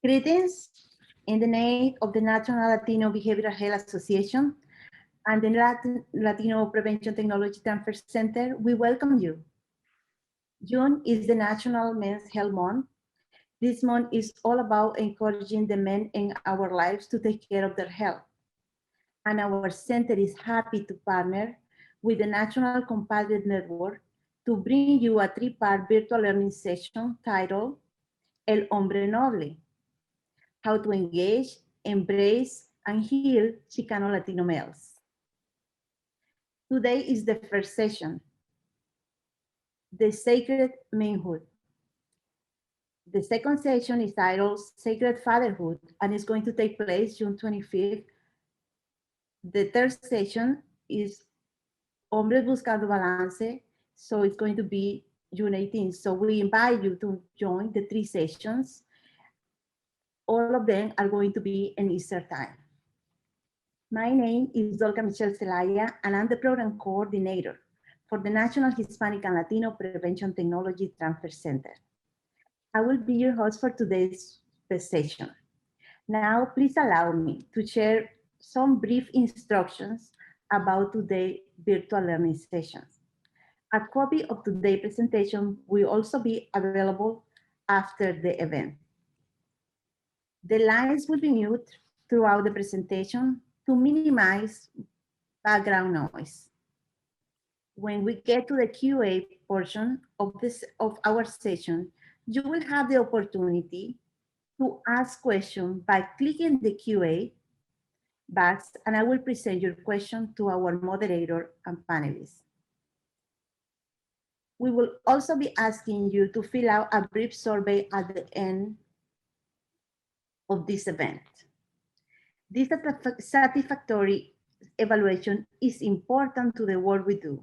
Greetings. In the name of the National Latino Behavioral Health Association and the Latino Prevention Technology Transfer Center, we welcome you. June is the National Men's Health Month. This month is all about encouraging the men in our lives to take care of their health. And our center is happy to partner with the National Compadre Network to bring you a three-part virtual learning session titled Un Hombre Noble: How to Engage, Embrace, and Heal Chicano Latino Males. Today is the first session, the Sacred Manhood. The second session is titled Sacred Fatherhood, and it's going to take place June 25th. The third session is Hombres Buscando Balance, so it's going to be June 18th. So we invite you to join the three sessions. All of them are going to be in Easter time. My name is Dolca Michelle Zelaya, and I'm the program coordinator for the National Hispanic and Latino Prevention Technology Transfer Center. I will be your host for today's session. Now, please allow me to share some brief instructions about today's virtual learning sessions. A copy of today's presentation will also be available after the event. The lines will be mute throughout the presentation to minimize background noise. When we get to the QA portion of our session, you will have the opportunity to ask questions by clicking the QA box, and I will present your question to our moderator and panelists. We will also be asking you to fill out a brief survey at the end of this event. This satisfactory evaluation is important to the work we do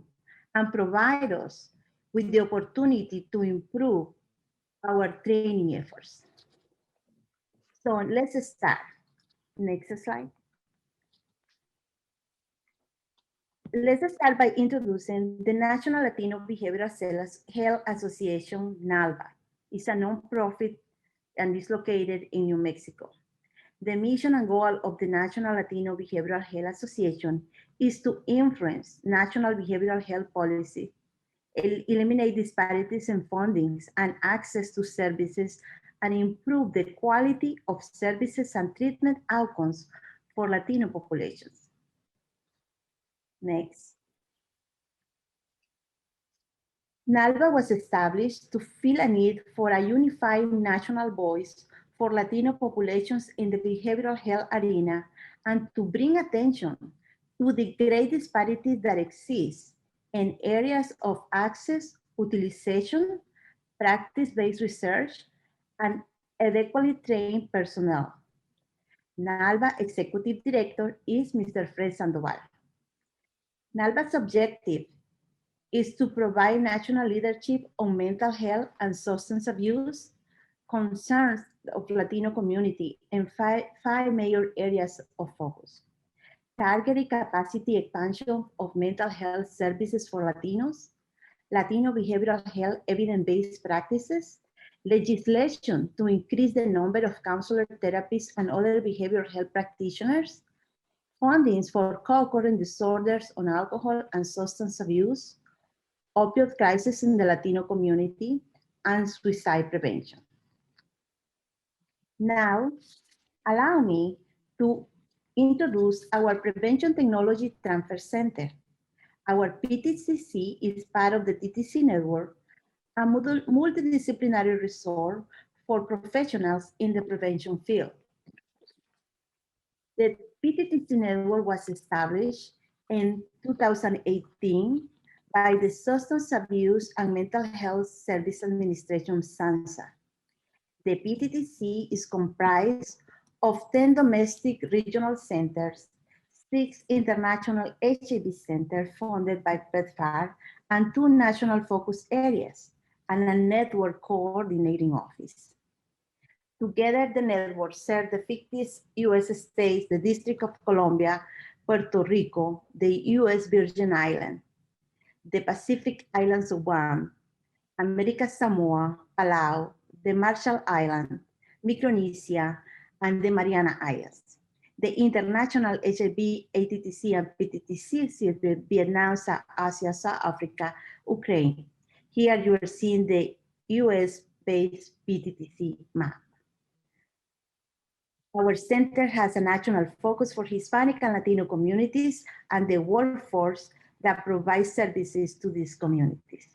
and provide us with the opportunity to improve our training efforts. So let's start. Next slide. Let's start by introducing the National Latino Behavioral Health Association, NALBA. It's a nonprofit and is located in New Mexico. The mission and goal of the National Latino Behavioral Health Association is to influence national behavioral health policy, eliminate disparities in fundings and access to services, and improve the quality of services and treatment outcomes for Latino populations. Next. NALBA was established to fill a need for a unified national voice for Latino populations in the behavioral health arena and to bring attention to the great disparities that exist in areas of access, utilization, practice-based research, and adequately trained personnel. NALBA Executive Director is Mr. Fred Sandoval. NALBA's objective is to provide national leadership on mental health and substance abuse concerns of Latino community in five major areas of focus: targeted capacity expansion of mental health services for Latinos, Latino behavioral health evidence-based practices, legislation to increase the number of counselor therapists and other behavioral health practitioners, fundings for co-occurring disorders on alcohol and substance abuse, opioid crisis in the Latino community, and suicide prevention. Now, allow me to introduce our Prevention Technology Transfer Center. Our PTCC is part of the TTC network, a multidisciplinary resource for professionals in the prevention field. The PTTC network was established in 2018 by the Substance Abuse and Mental Health Service Administration, SAMHSA. The PTTC is comprised of 10 domestic regional centers, 6 international HIV centers funded by PEPFAR, and 2 national focus areas, and a network coordinating office. Together, the network serves the 50 US states, the District of Columbia, Puerto Rico, the US Virgin Islands, the Pacific Islands of Guam, America Samoa, Palau, the Marshall Islands, Micronesia, and the Mariana Islands. The international HIV, ATTC, and PTTC circuit, Vietnam, South Asia, South Africa, Ukraine. Here you are seeing the US-based PTTC map. Our center has a national focus for Hispanic and Latino communities and the workforce that provides services to these communities.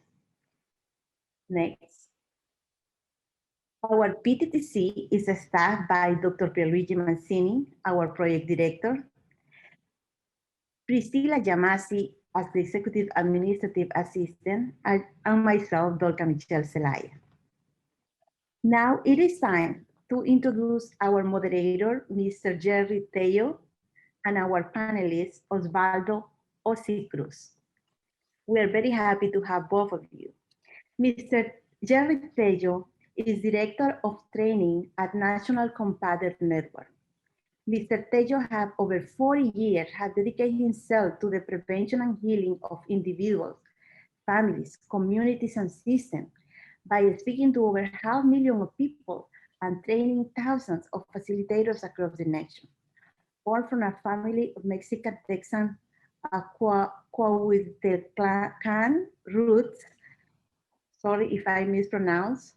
Next. Our PTTC is staffed by Dr. Pierluigi Mancini, our project director, Priscilla Yamasi as the executive administrative assistant, and myself, Dolca Michelle Zelaya. Now it is time to introduce our moderator, Mr. Jerry Tello, and our panelist, Osvaldo Osi Cruz. We are very happy to have both of you. Mr. Jerry Tello is Director of Training at National Compadre Network. Mr. Tello has over 40 years has dedicated himself to the prevention and healing of individuals, families, communities, and systems by speaking to over 500,000 people and training thousands of facilitators across the nation. Born from a family of Mexican Texan Coahuiltecan roots, sorry if I mispronounce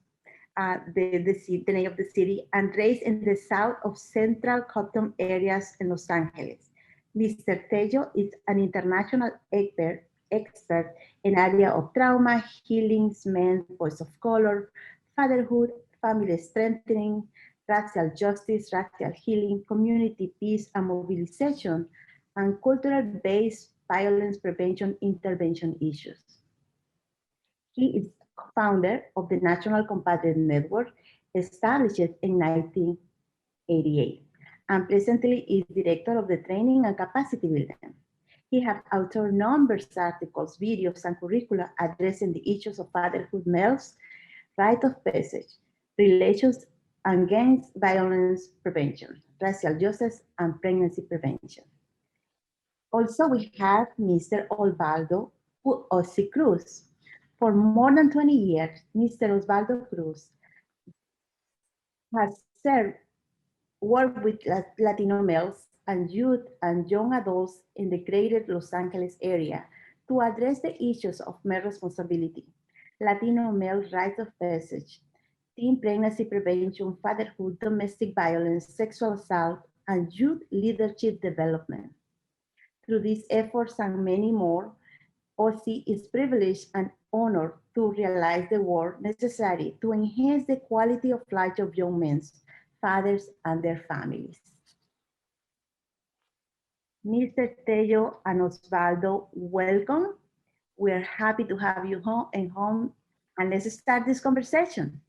the name of the city, and raised in the south of central Compton areas in Los Angeles. Mr. Tello is an international expert in area of trauma, healings, men, voice of color, fatherhood, family strengthening, racial justice, racial healing, community peace and mobilization, and cultural-based violence prevention intervention issues. He is founder of the National Compadre Network, established in 1988, and presently is director of the training and capacity building. He has authored numerous articles, videos, and curricula addressing the issues of fatherhood, males, rite of passage, relations against violence prevention, racial justice, and pregnancy prevention. Also, we have Mr. Osvaldo Osi Cruz. For more than 20 years, Mr. Osvaldo Cruz has worked with Latino males and youth and young adults in the greater Los Angeles area to address the issues of male responsibility, Latino male rites of passage, teen pregnancy prevention, fatherhood, domestic violence, sexual assault, and youth leadership development. Through these efforts and many more, OC is privileged and honored to realize the work necessary to enhance the quality of life of young men, fathers, and their families. Mr. Tello and Osvaldo, welcome. We're happy to have you home, and let's start this conversation.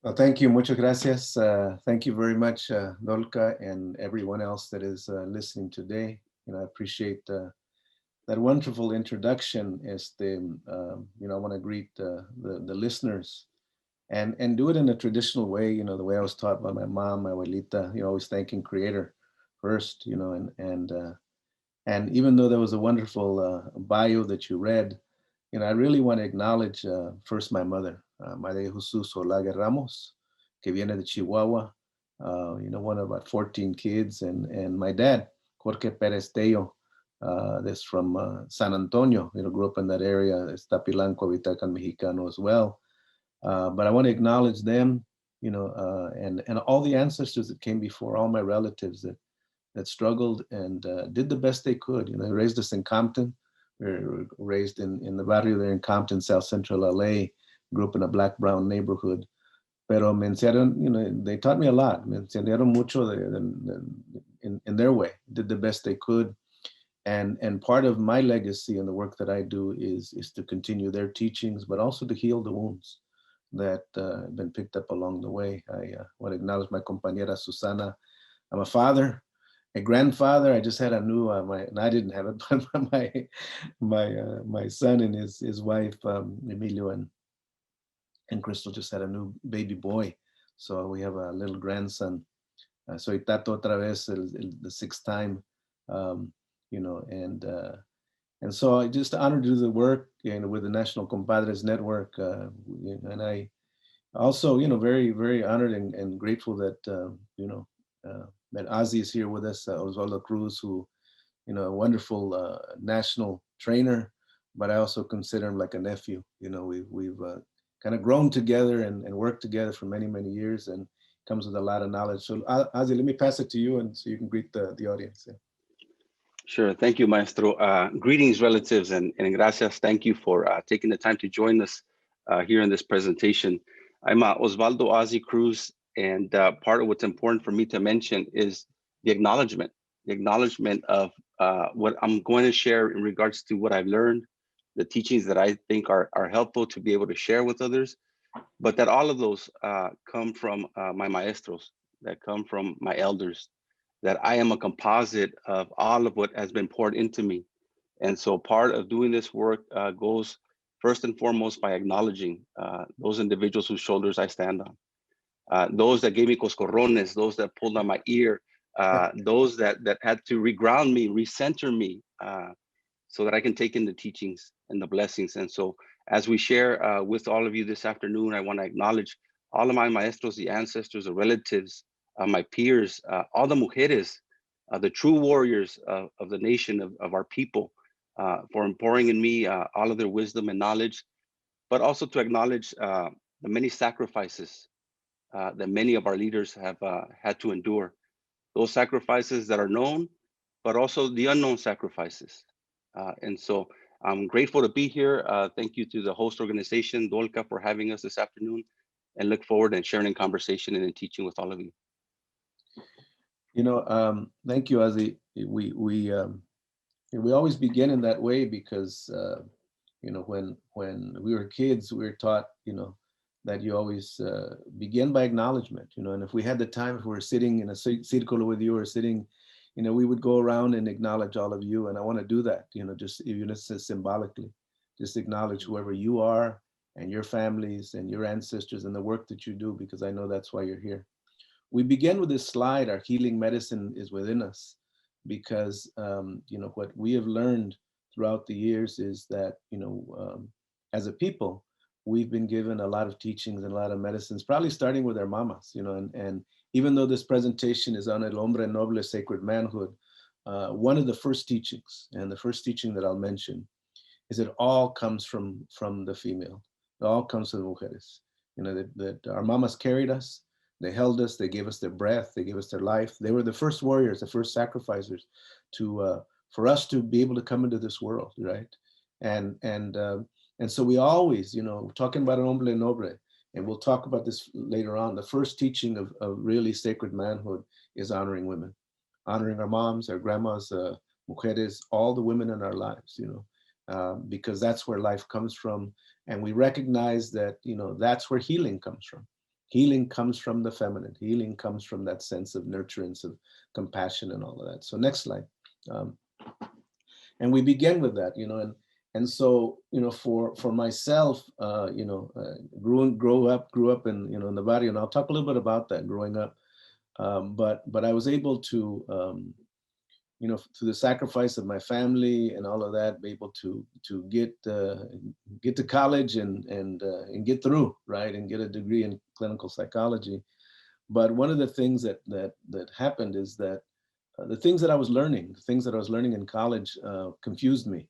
Well, thank you. Muchas gracias. Thank you very much, Dolca, and everyone else that is listening today. I appreciate that wonderful introduction. I want to greet the listeners and do it in a traditional way, the way I was taught by my mom, my abuelita, always thanking Creator first, and even though there was a wonderful bio that you read, I really want to acknowledge first my mother, María Jesús Olague Ramos, que viene de Chihuahua, one of about 14 kids, and my dad, Jorge Pérez Tello, that's from San Antonio, grew up in that area, Tapilanco, Vitacan Mexicano as well. But I want to acknowledge them, and all the ancestors that came before, all my relatives that struggled and did the best they could. They raised us in Compton. We were raised in the barrio there in Compton, South Central LA, grew up in a black-brown neighborhood. Pero me enseñaron, they taught me a lot. Me enseñaron mucho in their way, did the best they could. And part of my legacy and the work that I do is to continue their teachings, but also to heal the wounds that have been picked up along the way. I want to acknowledge my compañera Susana. I'm a father, a grandfather. I just had a new, and I didn't have it, but my son and his wife, Emilio and Crystal, just had a new baby boy. So we have a little grandson. Soy tato otra vez, the sixth time, and so I just honored to do the work with the National Compadres Network, and Also, very, very honored and grateful that, that Ozzy is here with us, Osvaldo Cruz, who, a wonderful national trainer, but I also consider him like a nephew. We've kind of grown together and worked together for many, many years, and comes with a lot of knowledge. So Ozzy, let me pass it to you, and so you can greet the audience. Yeah. Sure. Thank you, Maestro. Greetings, relatives, and gracias. Thank you for taking the time to join us here in this presentation. I'm Osvaldo Ozzy Cruz, and part of what's important for me to mention is the acknowledgement of what I'm going to share in regards to what I've learned, the teachings that I think are helpful to be able to share with others, but that all of those come from my maestros, that come from my elders, that I am a composite of all of what has been poured into me. And so part of doing this work goes first and foremost by acknowledging those individuals whose shoulders I stand on, those that gave me coscorrones, those that pulled on my ear, those that had to reground me, recenter me, so that I can take in the teachings and the blessings. And so as we share with all of you this afternoon, I want to acknowledge all of my maestros, the ancestors, the relatives, my peers, all the mujeres, the true warriors of the nation, of our people, for pouring in me all of their wisdom and knowledge, but also to acknowledge the many sacrifices that many of our leaders have had to endure. Those sacrifices that are known, but also the unknown sacrifices. And so I'm grateful to be here. Thank you to the host organization, Dolca, for having us this afternoon, and look forward and sharing in conversation and in teaching with all of you. Thank you, Ozzy. We always begin in that way because when we were kids, we were taught that you always begin by acknowledgement. And if we had the time, if we were sitting in a circle with you or sitting, we would go around and acknowledge all of you. And I want to do that, just even symbolically, just acknowledge whoever you are and your families and your ancestors and the work that you do, because I know that's why you're here. We begin with this slide, our healing medicine is within us, because what we have learned throughout the years is that as a people, we've been given a lot of teachings and a lot of medicines, probably starting with our mamas, and even though this presentation is on El Hombre Noble, sacred manhood, one of the first teachings, and the first teaching that I'll mention, is it all comes from the female. It all comes from the mujeres. That our mamas carried us, they held us, they gave us their breath, they gave us their life. They were the first warriors, the first sacrificers for us to be able to come into this world, right? And so we always, talking about Un Hombre Noble, and we'll talk about this later on, the first teaching of really sacred manhood is honoring women, honoring our moms, our grandmas, mujeres, all the women in our lives, because that's where life comes from. And we recognize that, that's where healing comes from. Healing comes from the feminine. Healing comes from that sense of nurturance, of compassion, and all of that. So next slide. And we begin with that, and so for myself, grew up in in the barrio, and I'll talk a little bit about that growing up. But I was able to through the sacrifice of my family and all of that, be able to get to college and get through, right, and get a degree in clinical psychology. But one of the things that happened is that the things that I was learning, in college, confused me.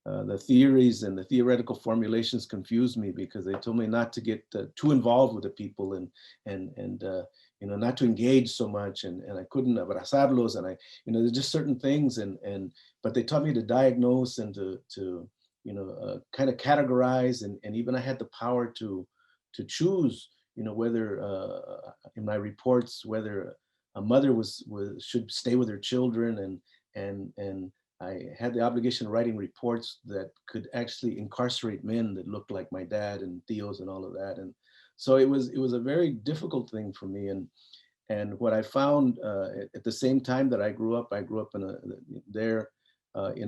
The theories and the theoretical formulations confused me because they told me not to get too involved with the people and not to engage so much, and I couldn't abrazarlos, and there's just certain things, but they taught me to diagnose and to kind of categorize, and even I had the power to choose whether in my reports whether a mother should stay with her children, and I had the obligation of writing reports that could actually incarcerate men that looked like my dad and tios and all of that. And so it was a very difficult thing for me. And what I found at the same time that I grew up in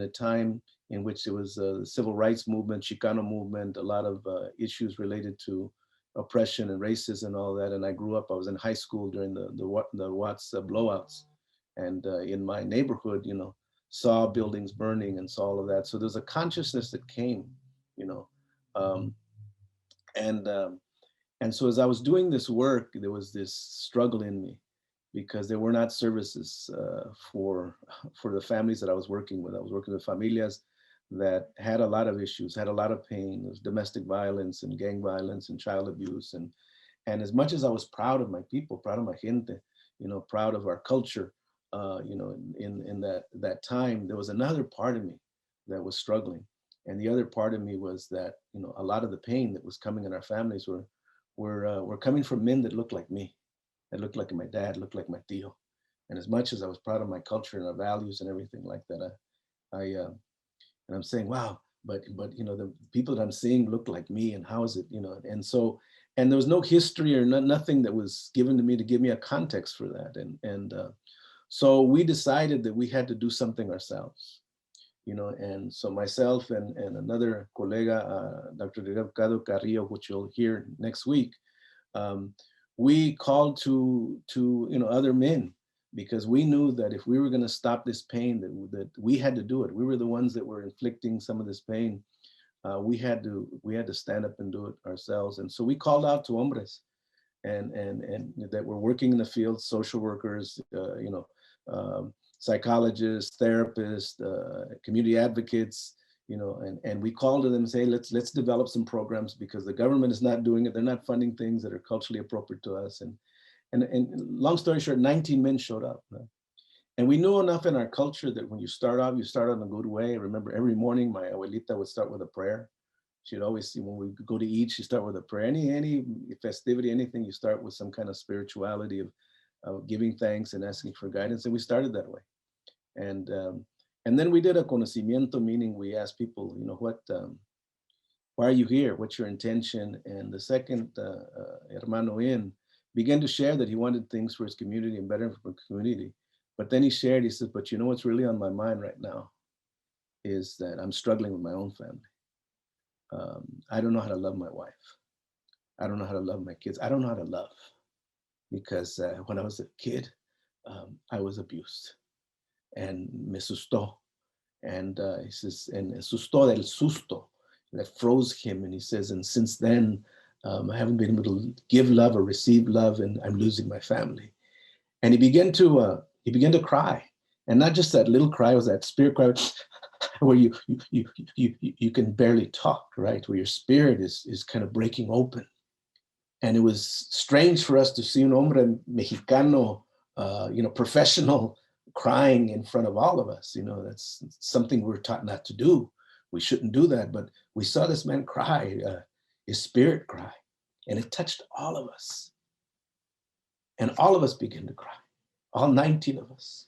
a time in which there was a civil rights movement, Chicano movement, a lot of issues related to oppression and racism and all that. And I was in high school during the Watts blowouts, and in my neighborhood, saw buildings burning and saw all of that. So there's a consciousness that came, and And so as I was doing this work, there was this struggle in me because there were not services for the families that I was working with. I was working with familias that had a lot of issues, had a lot of pain. There was domestic violence and gang violence and child abuse. And as much as I was proud of my people, proud of my gente, you know, proud of our culture, you know, in that time, there was another part of me that was struggling. And the other part of me was that, you know, a lot of the pain that was coming in our families were coming from men that looked like me, that looked like my dad, looked like my tío. And as much as I was proud of my culture and our values and everything like that, and I'm saying, wow, but you know, the people that I'm seeing look like me, and how is it, you know? And so, and there was no history or nothing that was given to me to give me a context for that. And so we decided that we had to do something ourselves, you know. And so myself and another colega, Dr. Ricardo Carrillo, which you'll hear next week, we called to you know, other men, because we knew that if we were going to stop this pain, that we had to do it. We were the ones that were inflicting some of this pain. We had to stand up and do it ourselves. And so we called out to hombres and that were working in the field, social workers, you know, psychologists, therapists, community advocates, you know, and we called to them and say, let's develop some programs, because the government is not doing it. They're not funding things that are culturally appropriate to us. And long story short, 19 men showed up. Right? And we knew enough in our culture that when you start out in a good way. I remember every morning my abuelita would start with a prayer. She'd always see, when we go to eat, she start with a prayer. Any festivity, anything, you start with some kind of spirituality of giving thanks and asking for guidance. And we started that way. And then we did a conocimiento, meaning we asked people, you know, why are you here? What's your intention? And the second hermano in began to share that he wanted things for his community and better for the community. But then he said, but you know what's really on my mind right now is that I'm struggling with my own family. I don't know how to love my wife. I don't know how to love my kids. I don't know how to love, because when I was a kid, I was abused, and me sustó. And he says, and sustó del susto, that froze him. And he says, and since then, I haven't been able to give love or receive love, and I'm losing my family. And he began to cry, and not just that little cry, it was that spirit cry where you can barely talk, right? Where your spirit is kind of breaking open. And it was strange for us to see un hombre mexicano, you know, professional, crying in front of all of us. You know, that's something we're taught not to do. We shouldn't do that. But we saw this man cry, his spirit cry, and it touched all of us. And all of us began to cry, all 19 of us.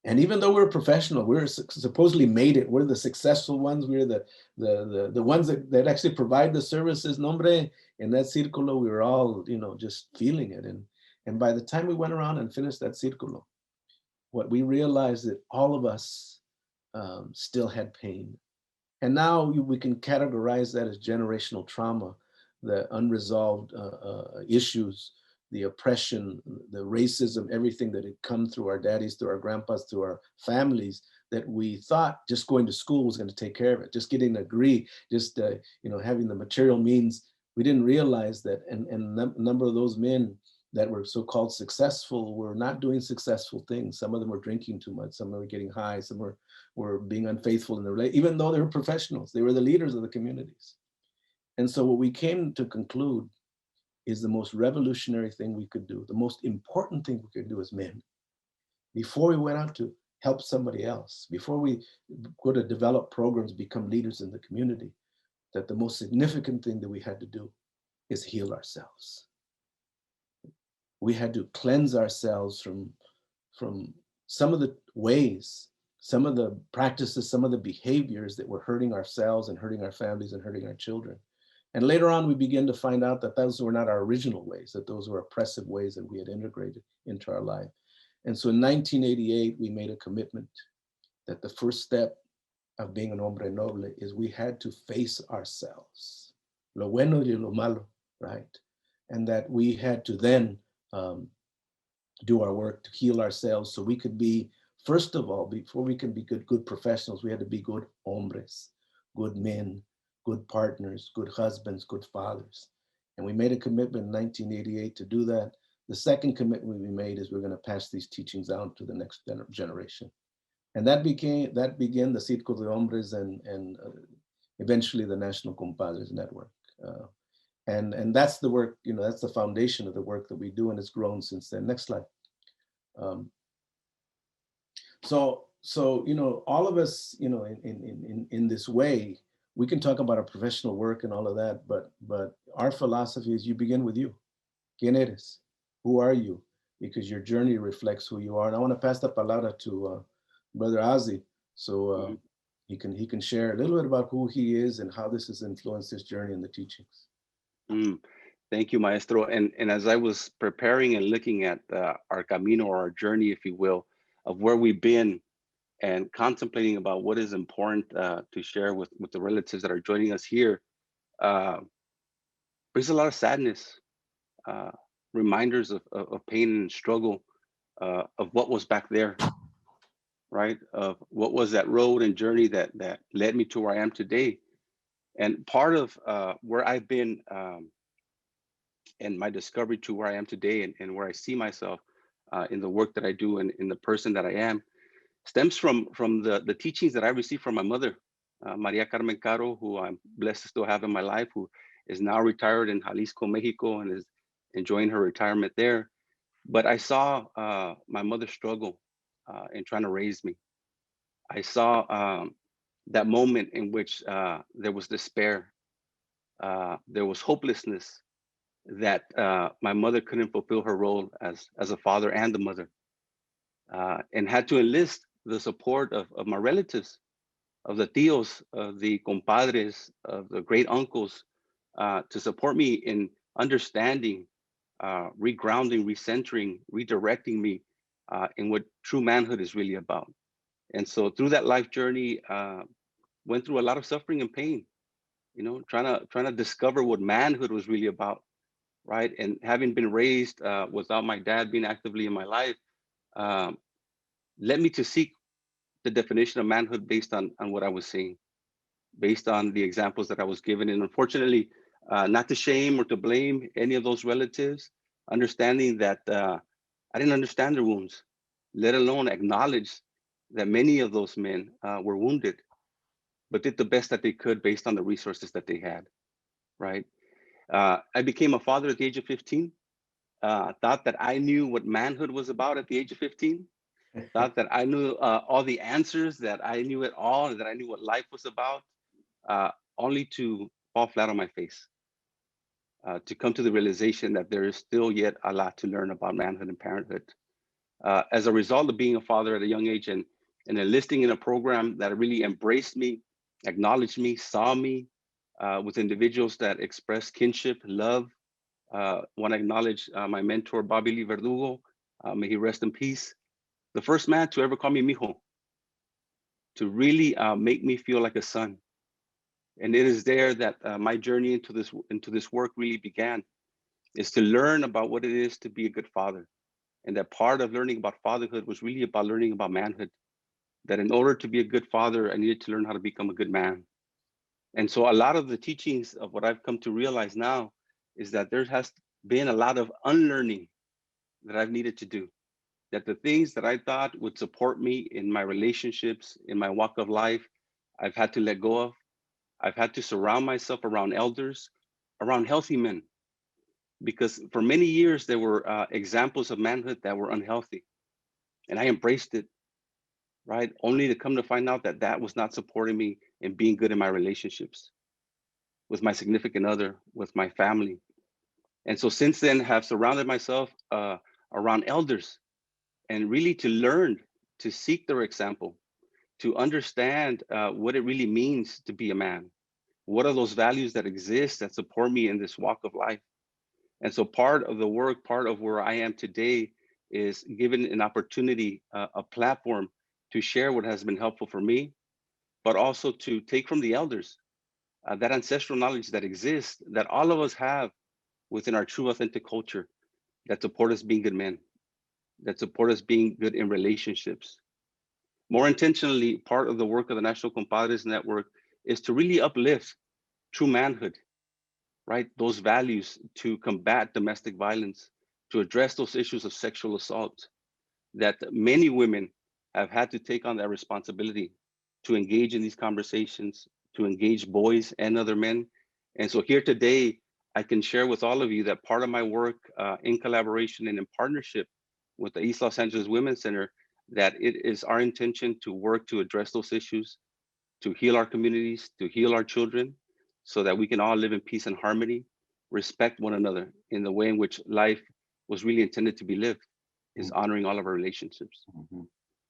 And even though we're professional, we're supposedly made it. We're the successful ones. We're the ones that actually provide the services. Nombre, in that círculo, we were all, you know, just feeling it. And by the time we went around and finished that círculo, what we realized that all of us still had pain. And now we can categorize that as generational trauma, the unresolved issues, the oppression, the racism, everything that had come through our daddies, through our grandpas, through our families, that we thought just going to school was going to take care of it, just getting a degree, just you know, having the material means. We didn't realize that, and a number of those men that were so-called successful were not doing successful things. Some of them were drinking too much, some were getting high, some were being unfaithful in their relationship, even though they were professionals. They were the leaders of the communities. And so what we came to conclude is the most revolutionary thing we could do, the most important thing we could do as men, before we went out to help somebody else, before we go to develop programs, become leaders in the community, that the most significant thing that we had to do is heal ourselves. We had to cleanse ourselves from some of the ways, some of the practices, some of the behaviors that were hurting ourselves and hurting our families and hurting our children. And later on, we began to find out that those were not our original ways, that those were oppressive ways that we had integrated into our life. And so in 1988, we made a commitment that the first step of being an hombre noble is we had to face ourselves, lo bueno y lo malo, right? And that we had to then do our work to heal ourselves so we could be, first of all, before we can be good professionals, we had to be good hombres, good men, good partners, good husbands, good fathers. And we made a commitment in 1988 to do that. The second commitment we made is we're going to pass these teachings on to the next generation. And that began the Círculo de Hombres and eventually the National Compadres Network. And that's the work, that's the foundation of the work that we do, and it's grown since then. Next slide. So all of us, in this way, we can talk about our professional work and all of that, but our philosophy is you begin with you. ¿Quién eres? Who are you? Because your journey reflects who you are. And I want to pass the palabra to Brother Ozzy, so he can share a little bit about who he is and how this has influenced his journey in the teachings. Thank you, Maestro. And as I was preparing and looking at our camino, or our journey, if you will, of where we've been, and contemplating about what is important to share with the relatives that are joining us here, brings a lot of sadness, reminders of pain and struggle, of what was back there, right? Of what was that road and journey that led me to where I am today. And part of where I've been and my discovery to where I am today, and where I see myself in the work that I do and in the person that I am, stems from the teachings that I received from my mother, Maria Carmen Caro, who I'm blessed to still have in my life, who is now retired in Jalisco, Mexico, and is enjoying her retirement there. But I saw my mother struggle in trying to raise me. I saw that moment in which there was despair, there was hopelessness, that my mother couldn't fulfill her role as a father and a mother, and had to enlist the support of my relatives, of the tios, of the compadres, of the great uncles, to support me in understanding, regrounding, recentering, redirecting me in what true manhood is really about. And so through that life journey, went through a lot of suffering and pain, trying to discover what manhood was really about, right? And having been raised without my dad being actively in my life, led me to seek the definition of manhood based on what I was seeing, based on the examples that I was given. And unfortunately, not to shame or to blame any of those relatives, understanding that I didn't understand their wounds, let alone acknowledge that many of those men were wounded, but did the best that they could based on the resources that they had, right? I became a father at the age of 15, thought that I knew what manhood was about at the age of 15, thought that I knew all the answers, that I knew it all, that I knew what life was about, only to fall flat on my face, to come to the realization that there is still yet a lot to learn about manhood and parenthood. As a result of being a father at a young age and enlisting in a program that really embraced me, acknowledged me, saw me, with individuals that express kinship, love. Want to acknowledge my mentor, Bobby Lee Verdugo, may he rest in peace. The first man to ever call me mijo, to really make me feel like a son. And it is there that my journey into this work really began, is to learn about what it is to be a good father. And that part of learning about fatherhood was really about learning about manhood, that in order to be a good father, I needed to learn how to become a good man. And so a lot of the teachings of what I've come to realize now is that there has been a lot of unlearning that I've needed to do, that the things that I thought would support me in my relationships, in my walk of life, I've had to let go of. I've had to surround myself around elders, around healthy men, because for many years there were examples of manhood that were unhealthy, and I embraced it, right? Only to come to find out that that was not supporting me in being good in my relationships, with my significant other, with my family. And so since then have surrounded myself around elders, and really to learn, to seek their example, to understand what it really means to be a man. What are those values that exist that support me in this walk of life? And so part of the work, part of where I am today, is given an opportunity, a platform to share what has been helpful for me, but also to take from the elders that ancestral knowledge that exists, that all of us have within our true authentic culture, that support us being good men, that support us being good in relationships. More intentionally, part of the work of the National Compadres Network is to really uplift true manhood, right? Those values to combat domestic violence, to address those issues of sexual assault, that many women have had to take on that responsibility to engage in these conversations, to engage boys and other men. And so here today, I can share with all of you that part of my work in collaboration and in partnership with the East Los Angeles Women's Center, that it is our intention to work to address those issues, to heal our communities, to heal our children, so that we can all live in peace and harmony, respect one another in the way in which life was really intended to be lived, is honoring all of our relationships. Mhm.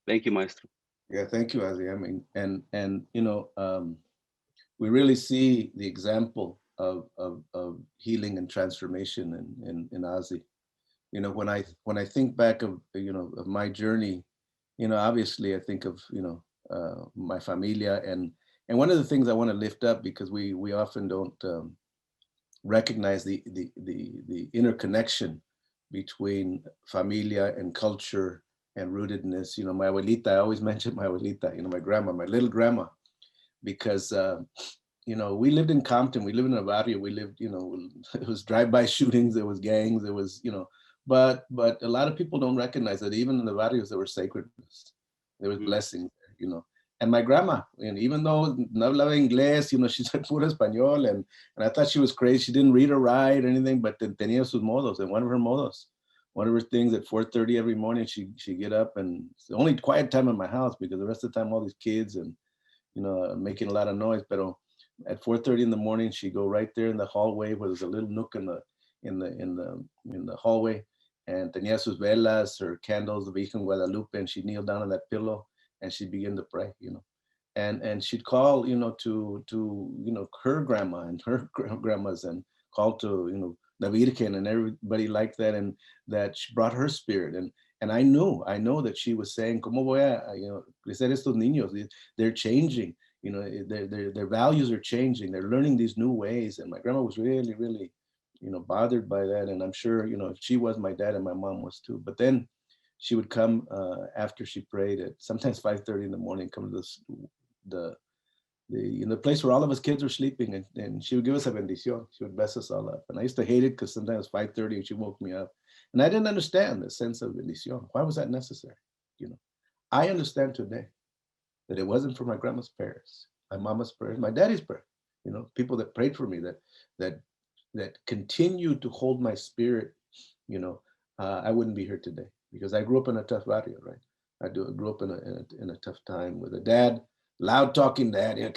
Thank you, Maestro. Yeah, thank you, Ozzy. I mean, and you know, we really see the example of healing and transformation in Ozzy. You know, when I think back of, you know, of my journey, you know, obviously I think of, you know, my familia, and one of the things I want to lift up, because we often don't recognize the interconnection between familia and culture and rootedness. You know, my abuelita, I always mention my abuelita, you know, my grandma, my little grandma, because you know, we lived in Compton, we lived in a barrio, we lived, you know, it was drive-by shootings, there was gangs, there was, you know, but a lot of people don't recognize that even in the barrios there was sacredness, there was blessing, you know. And my grandma, and even though no hablaba inglés, you know, she said puro español, and I thought she was crazy. She didn't read or write or anything, but tenía sus modos, and one of her modos, one of her things, at 4:30 every morning, she'd get up, and it's the only quiet time in my house, because the rest of the time all these kids and, you know, making a lot of noise. But at 4:30 in the morning, she'd go right there in the hallway where there's a little nook in the hallway, and tenía sus velas, her candles, the Virgen Guadalupe, and she'd kneel down on that pillow and she'd begin to pray, you know. And she'd call, you know, to you know, her grandma and her grandmas, and call to, you know, the Virgen and everybody like that, and that she brought her spirit. And I know that she was saying, "Cómo voy a, you know, crecer estos niños? They're changing, you know, their values are changing. They're learning these new ways." And my grandma was really, really, you know, bothered by that. And I'm sure, you know, she was, my dad and my mom was too. But then she would come after she prayed at sometimes 5:30 in the morning, come to the place where all of us kids were sleeping, and she would give us a bendición. She would bless us all up. And I used to hate it, because sometimes 5:30 and she woke me up. And I didn't understand the sense of bendición. Why was that necessary? You know, I understand today that it wasn't for my grandma's prayers, my mama's prayers, my daddy's prayer. You know, people that prayed for me, that continued to hold my spirit. You know, I wouldn't be here today, because I grew up in a tough barrio, right? I grew up in a tough time with a dad, loud talking dad. You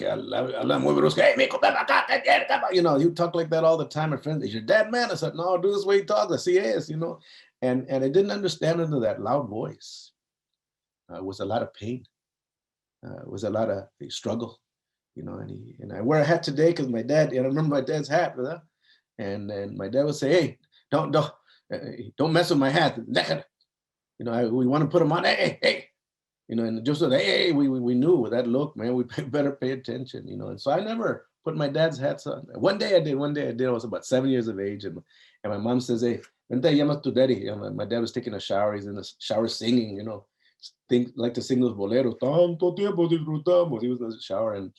know, you talk like that all the time. My friends, is your dad man? I said, no, do this way he talks. I see, yes, you know. And I didn't understand under that loud voice. It was a lot of pain. It was a lot of struggle, you know. And I wear a hat today because my dad, and I remember my dad's hat, brother. And my dad would say, hey, don't mess with my hat. You know, we want to put them on. Hey, you know, and just so hey, we knew with that look, man, we better pay attention, you know. And so I never put my dad's hats on. One day I did. I was about 7 years of age, and my mom says, hey, vente, llama tu daddy. You know, my dad was taking a shower. He's in the shower singing, you know, like to sing those boleros. Tanto tiempo disfrutamos. He was in the shower, and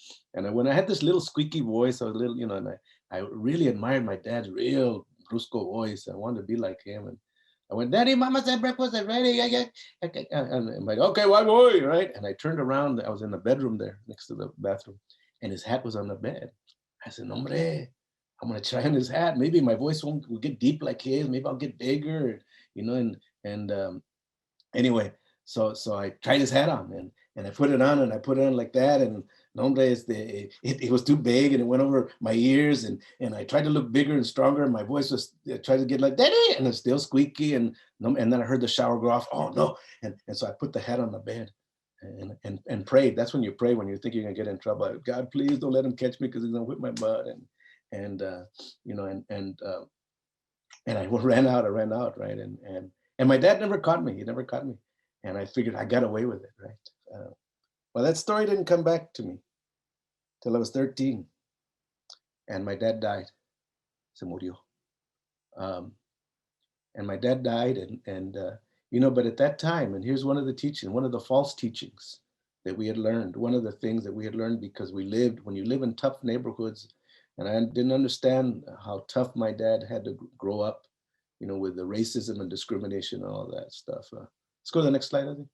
when I had this little squeaky voice, I was little, you know, and I really admired my dad's real brusco voice. I wanted to be like him. And I went, Daddy, Mama said breakfast is ready. And I'm like, okay, why boy, right? And I turned around. I was in the bedroom there next to the bathroom, and his hat was on the bed. I said, hombre, I'm gonna try on his hat. Maybe my voice will get deep like his. Maybe I'll get bigger, you know. And anyway, so I tried his hat on, and I put it on, and I put it on like that, and hombre, it was too big, and it went over my ears, and I tried to look bigger and stronger, and my voice was tried to get like Daddy, and it's still squeaky, and then I heard the shower go off. Oh no! And so I put the hat on the bed, and prayed. That's when you pray, when you think you're gonna get in trouble. God, please don't let him catch me, because he's gonna whip my butt. And you know, and I ran out, right? And my dad never caught me. He never caught me. And I figured I got away with it, right? Well, that story didn't come back to me till I was 13. And my dad died. Se murió. And my dad died, and you know, but at that time, and here's one of the teachings, one of the false teachings that we had learned, one of the things that we had learned, because when you live in tough neighborhoods, And I didn't understand how tough my dad had to grow up, you know, with the racism and discrimination and all that stuff. Let's go to the next slide, I think.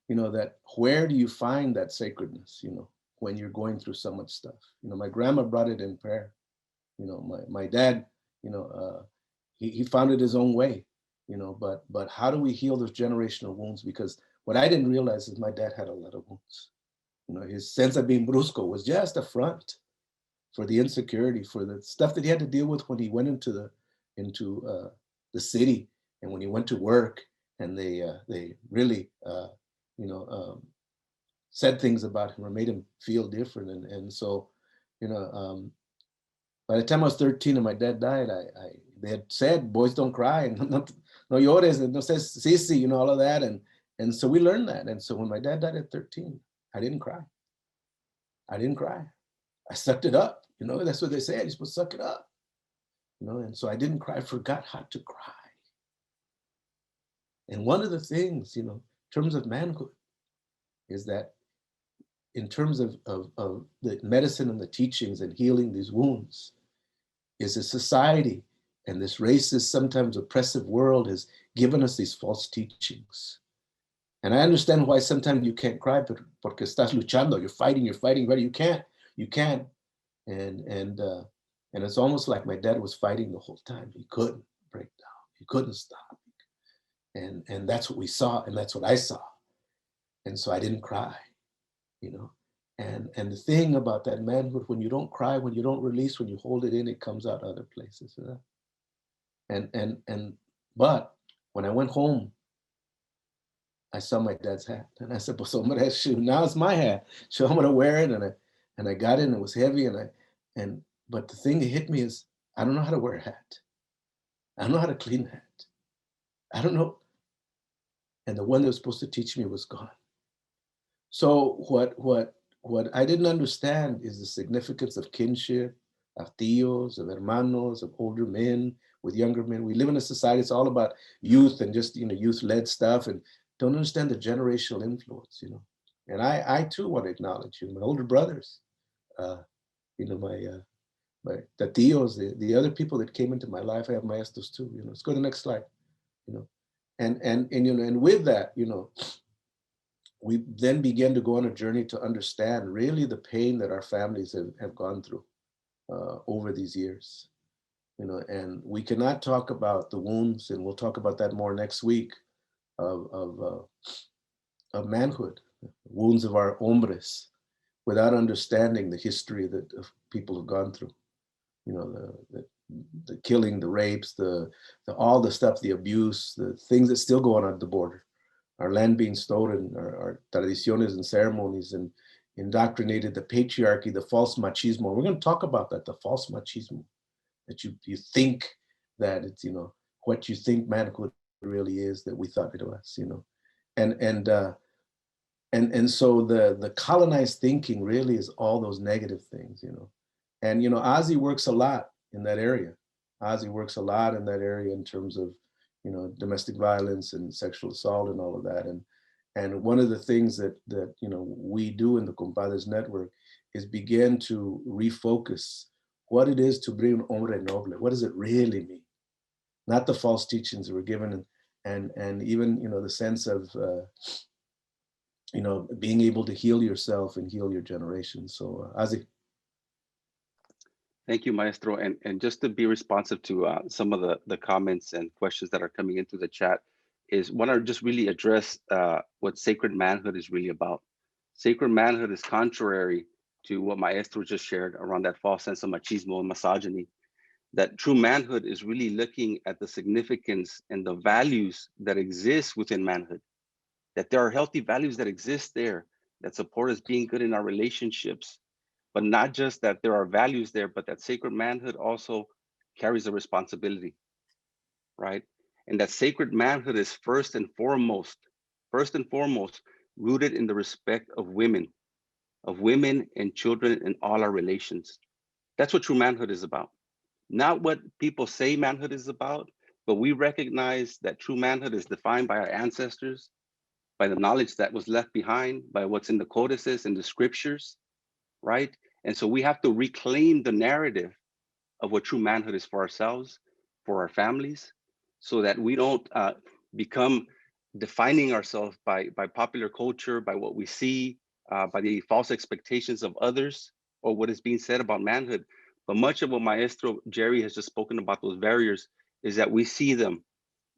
You know, that where do you find that sacredness, you know, when you're going through so much stuff? You know, my grandma brought it in prayer. You know, my dad, you know, he found it his own way, you know, but how do we heal those generational wounds? Because what I didn't realize is my dad had a lot of wounds. You know, his sense of being brusco was just a front for the insecurity, for the stuff that he had to deal with when he went into the city and when he went to work, and they really you know said things about him or made him feel different, and so you know by the time I was 13 and my dad died, they had said boys don't cry and no llores and no says sisi, you know, all of that, and so we learned that, and so when my dad died at 13, I didn't cry. I didn't cry. I sucked it up. You know, that's what they say. You're supposed to suck it up. You know, and so I didn't cry. I forgot how to cry. And one of the things, you know, in terms of manhood, is that in terms of the medicine and the teachings and healing these wounds, is a society and this racist, sometimes oppressive world has given us these false teachings. And I understand why sometimes you can't cry, porque estás luchando, you're fighting, right? You can't. And it's almost like my dad was fighting the whole time. He couldn't break down. He couldn't stop. And that's what we saw, and that's what I saw. And so I didn't cry, you know. And the thing about that manhood, when you don't cry, when you don't release, when you hold it in, it comes out other places. You know? But when I went home, I saw my dad's hat, and I said, "Pues hombre, shoot, now it's my hat. So I'm gonna wear it." And I got it, and it was heavy, but the thing that hit me is I don't know how to wear a hat. I don't know how to clean a hat. I don't know. And the one that was supposed to teach me was gone. So what I didn't understand is the significance of kinship, of tios, of hermanos, of older men with younger men. We live in a society, it's all about youth and just, you know, youth-led stuff, and don't understand the generational influence, you know. And I too want to acknowledge, you know, my older brothers, you know, the tios, the other people that came into my life. I have maestros too, you know. Let's go to the next slide, you know. And you know, and with that, you know, we then began to go on a journey to understand really the pain that our families have gone through over these years, you know. And we cannot talk about the wounds, and we'll talk about that more next week, of manhood, wounds of our hombres, without understanding the history that people have gone through. You know, the killing, the rapes, all the stuff, the abuse, the things that still go on at the border, our land being stolen, our tradiciones and ceremonies, and indoctrinated, the patriarchy, the false machismo. We're going to talk about that, the false machismo, that you think that it's, you know, what you think manhood really is, that we thought it was, you know. And so the colonized thinking really is all those negative things, you know. And, you know, Ozzy works a lot in that area. Ozzy works a lot in that area in terms of, you know, domestic violence and sexual assault and all of that. And one of the things that you know, we do in the Compadres Network is begin to refocus what it is to be un hombre noble. What does it really mean? Not the false teachings that were given, and even, you know, the sense of, you know, being able to heal yourself and heal your generation. So, Ozzy. Thank you, Maestro. And just to be responsive to some of the comments and questions that are coming into the chat, is want to just really address what sacred manhood is really about. Sacred manhood is contrary to what Maestro just shared around that false sense of machismo and misogyny. That true manhood is really looking at the significance and the values that exist within manhood. That there are healthy values that exist there that support us being good in our relationships. But not just that there are values there, but that sacred manhood also carries a responsibility, right? And that sacred manhood is first and foremost, rooted in the respect of women and children in all our relations. That's what true manhood is about. Not what people say manhood is about, but we recognize that true manhood is defined by our ancestors, by the knowledge that was left behind, by what's in the codices and the scriptures, right? And so we have to reclaim the narrative of what true manhood is for ourselves, for our families, so that we don't become defining ourselves by popular culture, by what we see, by the false expectations of others, or what is being said about manhood. But much of what Maestro Jerry has just spoken about, those barriers, is that we see them,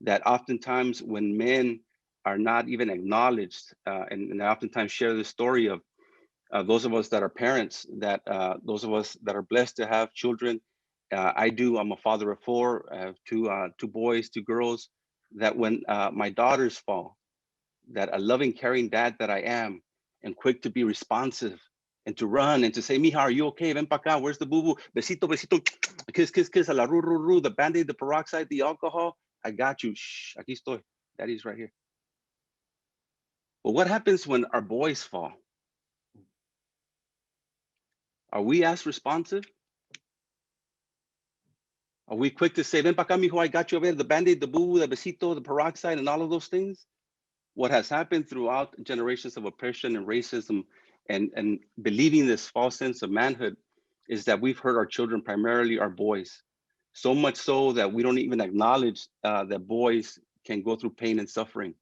that oftentimes when men are not even acknowledged, and I oftentimes share the story of those of us that are parents, that those of us that are blessed to have children. I'm a father of 4, I have two boys, 2 girls, that when my daughters fall, that a loving, caring dad that I am, and quick to be responsive and to run and to say, mija, are you okay? Ven pa acá, where's the boo-boo? Besito, besito, kiss, kiss, kiss, a la ru, ru, ru, the Band-Aid, the peroxide, the alcohol. I got you, shh, aquí estoy, daddy's right here. But what happens when our boys fall? Are we as responsive? Are we quick to say, ven pa acá, mijo, I got you over there, the Band-Aid, the boo, the besito, the peroxide, and all of those things? What has happened throughout generations of oppression and racism and believing this false sense of manhood is that we've hurt our children, primarily our boys. So much so that we don't even acknowledge that boys can go through pain and suffering.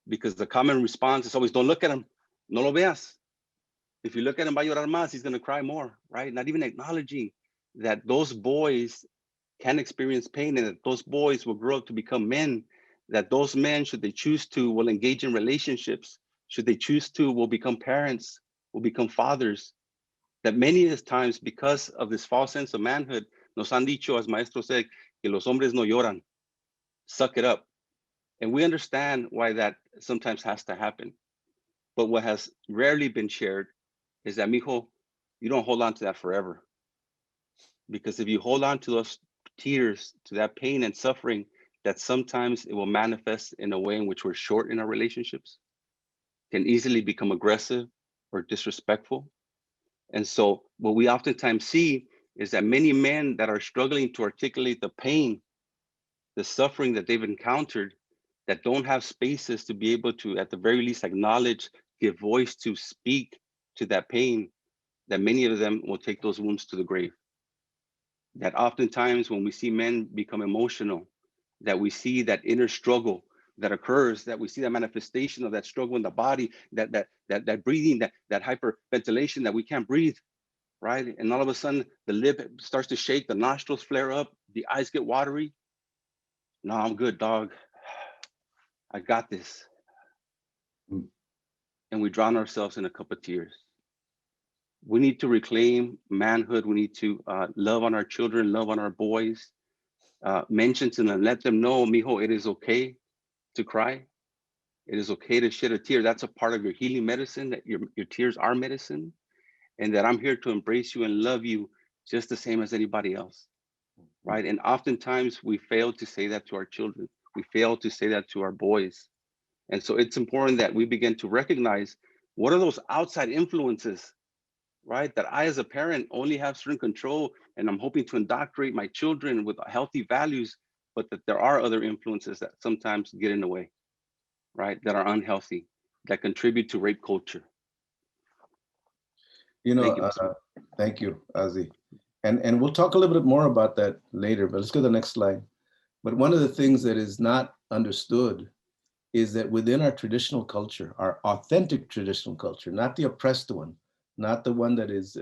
Because the common response is always, don't look at him, no lo veas. If you look at him, va a llorar más, he's gonna cry more, right? Not even acknowledging that those boys can experience pain and that those boys will grow up to become men, that those men, should they choose to, will engage in relationships, should they choose to, will become parents, will become fathers. That many of the times, because of this false sense of manhood, nos han dicho, as Maestro said, que los hombres no lloran, suck it up. And we understand why that sometimes has to happen. But what has rarely been shared is that, mijo, you don't hold on to that forever. Because if you hold on to those tears, to that pain and suffering, that sometimes it will manifest in a way in which we're short in our relationships, can easily become aggressive or disrespectful. And so what we oftentimes see is that many men that are struggling to articulate the pain, the suffering that they've encountered, that don't have spaces to be able to, at the very least, acknowledge, give voice to, speak to that pain, that many of them will take those wounds to the grave. That oftentimes when we see men become emotional, that we see that inner struggle that occurs, that we see that manifestation of that struggle in the body, that breathing, that hyperventilation, that we can't breathe, right? And all of a sudden the lip starts to shake, the nostrils flare up, the eyes get watery. No, I'm good, dog. I got this. And we drown ourselves in a cup of tears. We need to reclaim manhood. We need to love on our children, love on our boys, mention to them, let them know, mijo, it is okay to cry. It is okay to shed a tear. That's a part of your healing medicine, that your tears are medicine, and that I'm here to embrace you and love you just the same as anybody else, right? And oftentimes we fail to say that to our children. We fail to say that to our boys. And so it's important that we begin to recognize what are those outside influences, right? That I, as a parent, only have certain control, and I'm hoping to indoctrinate my children with healthy values, but that there are other influences that sometimes get in the way, right? That are unhealthy, that contribute to rape culture. You know, thank you, Ozzy. And we'll talk a little bit more about that later, but let's go to the next slide. But one of the things that is not understood is that within our traditional culture, our authentic traditional culture, not the oppressed one, not the one that is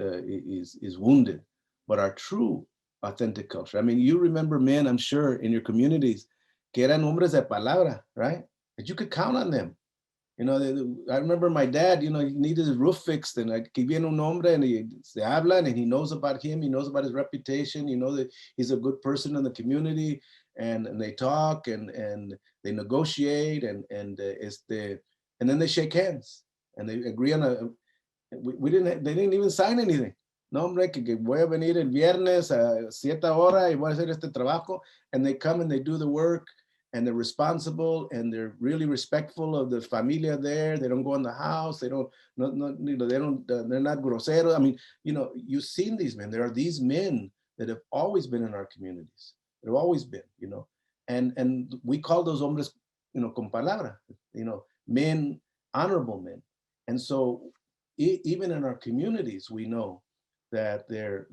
wounded, but our true authentic culture. I mean, you remember men, I'm sure, in your communities, que eran hombres de palabra, right? That you could count on them. You know, I remember my dad, you know, he needed his roof fixed, and aquí viene un hombre, and se hablan, and he knows about him, he knows about his reputation, you know that he's a good person in the community, and they talk, and they negotiate, and then they shake hands, and they agree on they didn't even sign anything. No, hombre, que voy a venir el viernes a 7 horas y voy a hacer este trabajo, and they come and they do the work, and they're responsible, and they're really respectful of the familia there. They don't go in the house. They don't, you know, they're not grosero. I mean, you know, you've seen these men. There are these men that have always been in our communities. They've always been, you know, and we call those hombres, you know, con palabra, you know, men, honorable men. And so even in our communities, we know that there's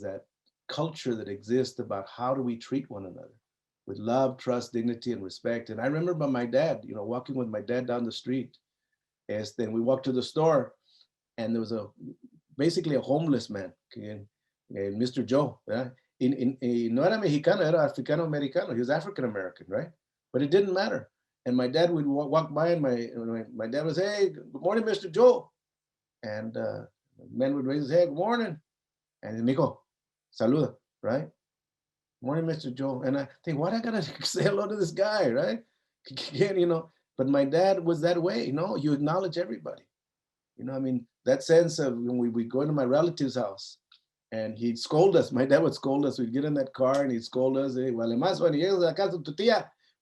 that culture that exists about how do we treat one another with love, trust, dignity, and respect. And I remember my dad, walking with my dad down the street. Then we walked to the store, and there was basically a homeless man, Mr. Joe. No era mexicano, era africano americano. He was African American, right? But it didn't matter. And my dad would walk by, and my dad would say, "Hey, good morning, Mr. Joe." And the man would raise his head, "Good morning." And Mijo, saluda, right? "Morning, Mr. Joe." And I think, why do I gotta say hello to this guy, right? But my dad was that way, you acknowledge everybody. I mean, that sense of when we go into my relative's house and he'd scold us. My dad would scold us. We'd get in that car and he'd scold us. Hey, when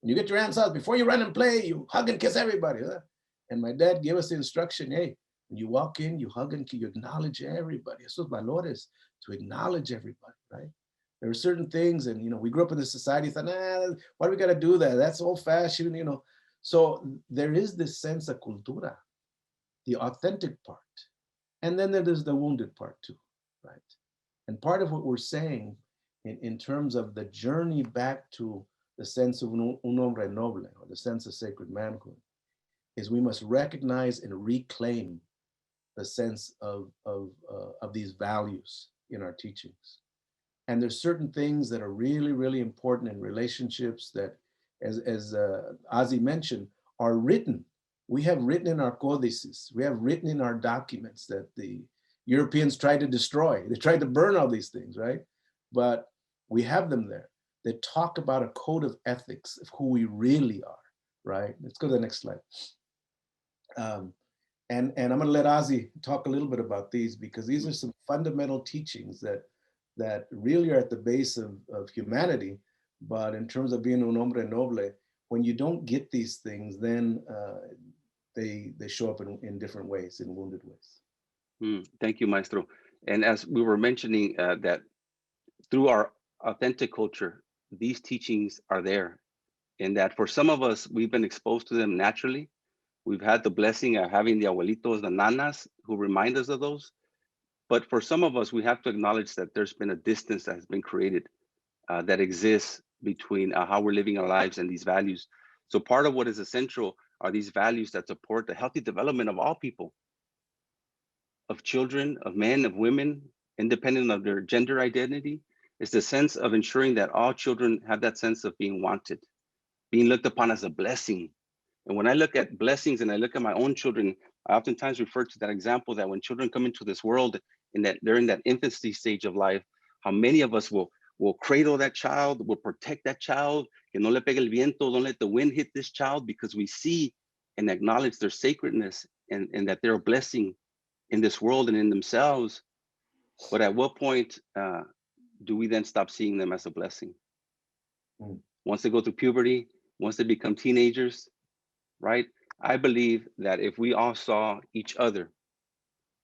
you get your hands out, before you run and play, you hug and kiss everybody. Huh? And my dad gave us the instruction, hey, when you walk in, you hug and you acknowledge everybody. Esos valores, to acknowledge everybody, right? There are certain things, and we grew up in the society, thought, why do we gotta do that? That's old fashioned, So there is this sense of cultura, the authentic part. And then there's the wounded part too, right? And part of what we're saying in terms of the journey back to the sense of un hombre noble, or the sense of sacred manhood, is we must recognize and reclaim the sense of these values in our teachings. And there's certain things that are really, really important in relationships that, as Ozzy mentioned, are written. We have written in our codices, we have written in our documents that the Europeans tried to destroy. They tried to burn all these things, right? But we have them there that talk about a code of ethics of who we really are, right? Let's go to the next slide. And I'm gonna let Ozzy talk a little bit about these, because these are some fundamental teachings that really are at the base of humanity. But in terms of being un hombre noble, when you don't get these things, then they show up in different ways, in wounded ways. Thank you, Maestro. And as we were mentioning, that through our authentic culture, these teachings are there. And that for some of us, we've been exposed to them naturally. We've had the blessing of having the abuelitos, the nanas, who remind us of those. But for some of us, we have to acknowledge that there's been a distance that has been created that exists between how we're living our lives and these values. So part of what is essential are these values that support the healthy development of all people, of children, of men, of women, independent of their gender identity. It's the sense of ensuring that all children have that sense of being wanted, being looked upon as a blessing. And when I look at blessings and I look at my own children, I oftentimes refer to that example that when children come into this world and that they're in that infancy stage of life, how many of us will cradle that child, will protect that child, que no le pegue el viento, don't let the wind hit this child, because we see and acknowledge their sacredness and that they're a blessing in this world and in themselves. But at what point do we then stop seeing them as a blessing? Once they go through puberty, once they become teenagers, right? I believe that if we all saw each other,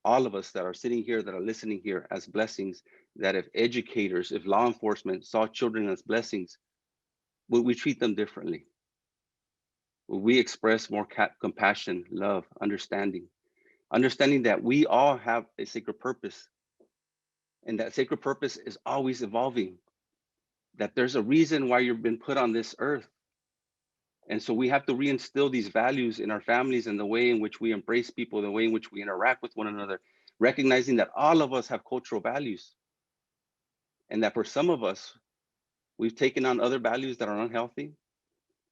all of us that are sitting here, that are listening here, as blessings, that if educators, if law enforcement saw children as blessings, would we treat them differently? Would we express more compassion, love, understanding that we all have a sacred purpose, and that sacred purpose is always evolving, that there's a reason why you've been put on this earth. And so we have to reinstill these values in our families and the way in which we embrace people, the way in which we interact with one another, recognizing that all of us have cultural values. And that for some of us, we've taken on other values that are unhealthy.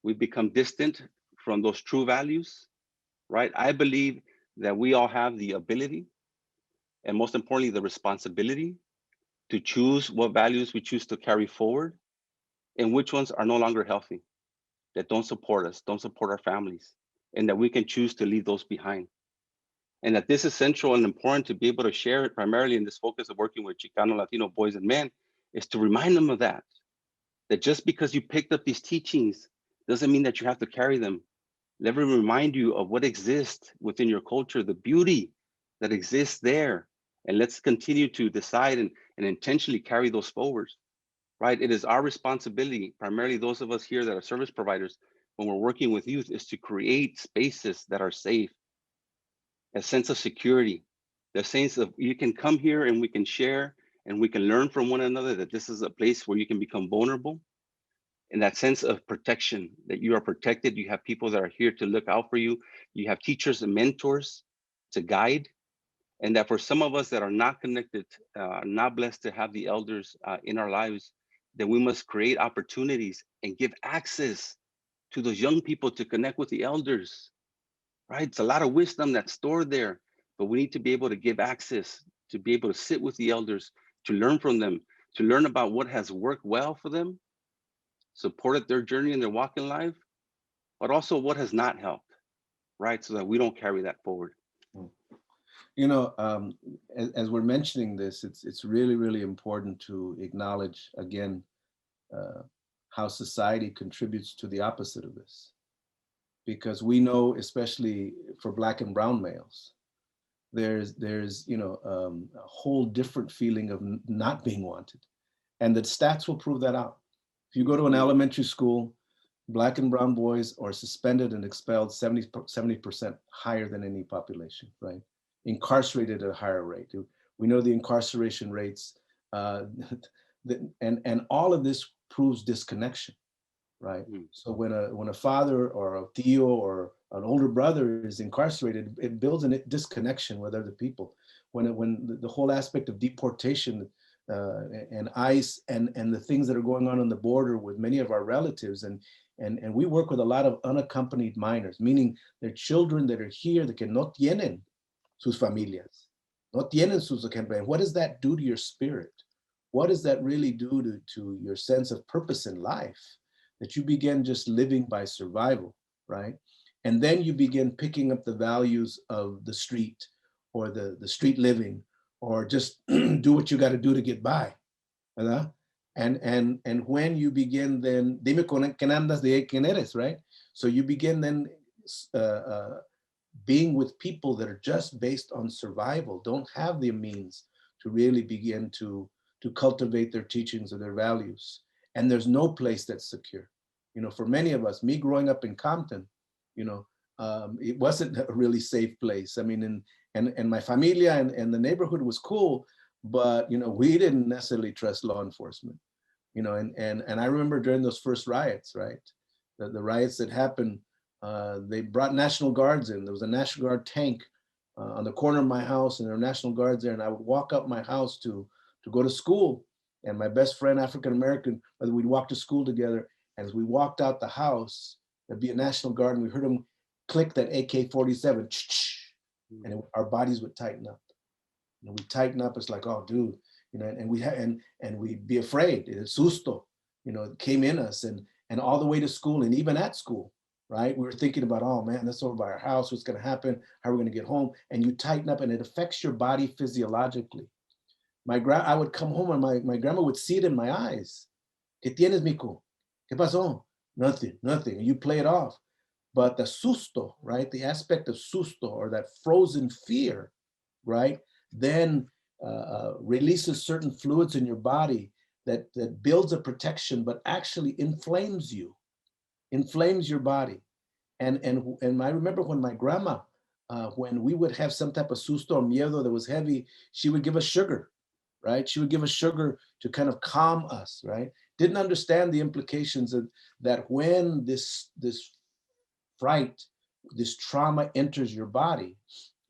We've become distant from those true values, right? I believe that we all have the ability, and most importantly, the responsibility to choose what values we choose to carry forward and which ones are no longer healthy, that don't support us, don't support our families, and that we can choose to leave those behind. And that this is central and important to be able to share it, primarily in this focus of working with Chicano, Latino boys and men, is to remind them of that just because you picked up these teachings doesn't mean that you have to carry them. Let me remind you of what exists within your culture, the beauty that exists there. And let's continue to decide and intentionally carry those forward, right? It is our responsibility, primarily those of us here that are service providers, when we're working with youth, is to create spaces that are safe a sense of security, the sense of you can come here and we can share and we can learn from one another, that this is a place where you can become vulnerable. And that sense of protection, that you are protected, you have people that are here to look out for you, you have teachers and mentors to guide. And that for some of us that are not connected, not blessed to have the elders in our lives, that we must create opportunities and give access to those young people to connect with the elders, right? It's a lot of wisdom that's stored there, but we need to be able to give access, to be able to sit with the elders, to learn from them, to learn about what has worked well for them, supported their journey and their walk in life, but also what has not helped, right? So that we don't carry that forward. You know, as we're mentioning this, it's really, really important to acknowledge again how society contributes to the opposite of this. Because we know, especially for Black and brown males, there's you know, a whole different feeling of not being wanted. And the stats will prove that out. If you go to an elementary school, Black and brown boys are suspended and expelled 70% higher than any population, right? Incarcerated at a higher rate. We know the incarceration rates, and all of this proves disconnection, right? So when a father or a tío or an older brother is incarcerated, it builds a disconnection with other people. When the whole aspect of deportation and ICE and the things that are going on the border with many of our relatives, and we work with a lot of unaccompanied minors, meaning they're children that are here that no tienen sus familias, no tienen sus accompanied. What does that do to your spirit? What does that really do to your sense of purpose in life? That you begin just living by survival, right? And then you begin picking up the values of the street or the street living, or just do what you got to do to get by. ¿Verdad? And when you begin then, dime con quién andas, de quién eres, right? So you begin then being with people that are just based on survival, don't have the means to really begin to cultivate their teachings or their values. And there's no place that's secure. You know, for many of us, me growing up in Compton, you know, it wasn't a really safe place. I mean, and my familia and the neighborhood was cool, but you know, we didn't necessarily trust law enforcement. You know, and I remember during those first riots, right? The riots that happened, they brought National Guards in. There was a National Guard tank on the corner of my house, and there were National Guards there. And I would walk up my house to go to school. And my best friend, African American, we'd walk to school together. As we walked out the house, there'd be a National Guard, and we heard them click that AK-47, and our bodies would tighten up. You know, we tighten up. It's like, oh, dude, you know, and we'd be afraid. It's susto, you know, it came in us, and all the way to school, and even at school, right? We were thinking about, oh man, that's over by our house. What's going to happen? How are we going to get home? And you tighten up, and it affects your body physiologically. I would come home, and my grandma would see it in my eyes. ¿Qué tienes, mico? ¿Qué pasó? Nothing. You play it off. But the susto, right? The aspect of susto, or that frozen fear, right? Then releases certain fluids in your body that builds a protection, but actually inflames you, inflames your body. And I remember when my grandma, when we would have some type of susto or miedo that was heavy, she would give us sugar, right? She would give us sugar to kind of calm us, right? Didn't understand the implications of that when this fright, this trauma enters your body,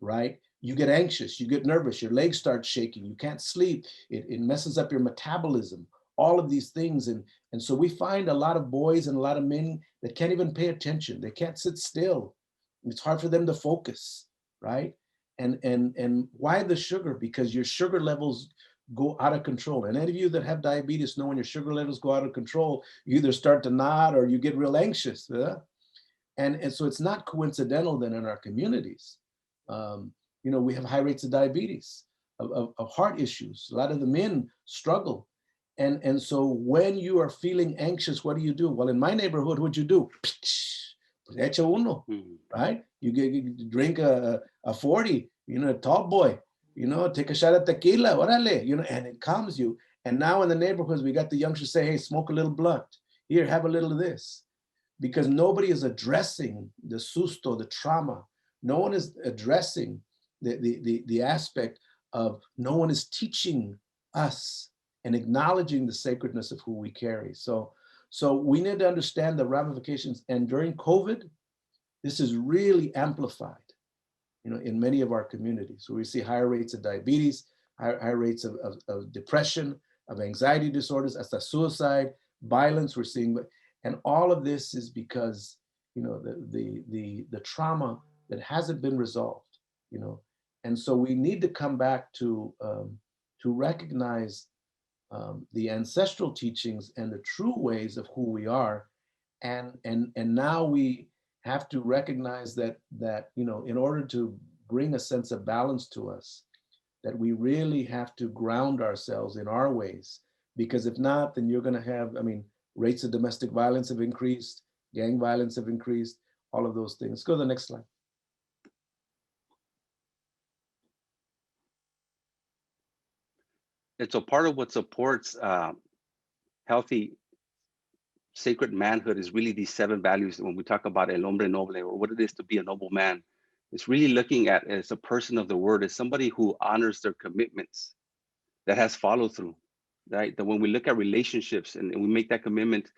right? You get anxious, you get nervous, your legs start shaking, you can't sleep, it messes up your metabolism, all of these things. And so we find a lot of boys and a lot of men that can't even pay attention. They can't sit still. It's hard for them to focus, right? And why the sugar? Because your sugar levels go out of control. And any of you that have diabetes know when your sugar levels go out of control, you either start to nod or you get real anxious. And so it's not coincidental that in our communities, you know, we have high rates of diabetes, of heart issues. A lot of the men struggle. And so when you are feeling anxious, what do? Well, in my neighborhood, what'd you do? Echa uno, right? You drink a 40, you know, a tall boy, you know, take a shot of tequila, orale, you know, and it calms you. And now in the neighborhoods, we got the youngsters say, hey, smoke a little blunt. Here, have a little of this. Because nobody is addressing the susto, the trauma. No one is addressing the aspect of no one is teaching us and acknowledging the sacredness of who we carry. So we need to understand the ramifications. And during COVID, this is really amplified, in many of our communities. So we see higher rates of diabetes, higher rates of depression, of anxiety disorders, hasta suicide, violence we're seeing. And all of this is because, the trauma that hasn't been resolved, And so we need to come back to recognize the ancestral teachings and the true ways of who we are. And now we have to recognize that, in order to bring a sense of balance to us, that we really have to ground ourselves in our ways, because if not, then you're going to have, rates of domestic violence have increased, gang violence have increased, all of those things. Go to the next slide. And so part of what supports healthy, sacred manhood is really these 7 values. When we talk about El Hombre Noble, or what it is to be a noble man, it's really looking at as a person of the word, as somebody who honors their commitments, that has follow through, right? That when we look at relationships and we make that commitment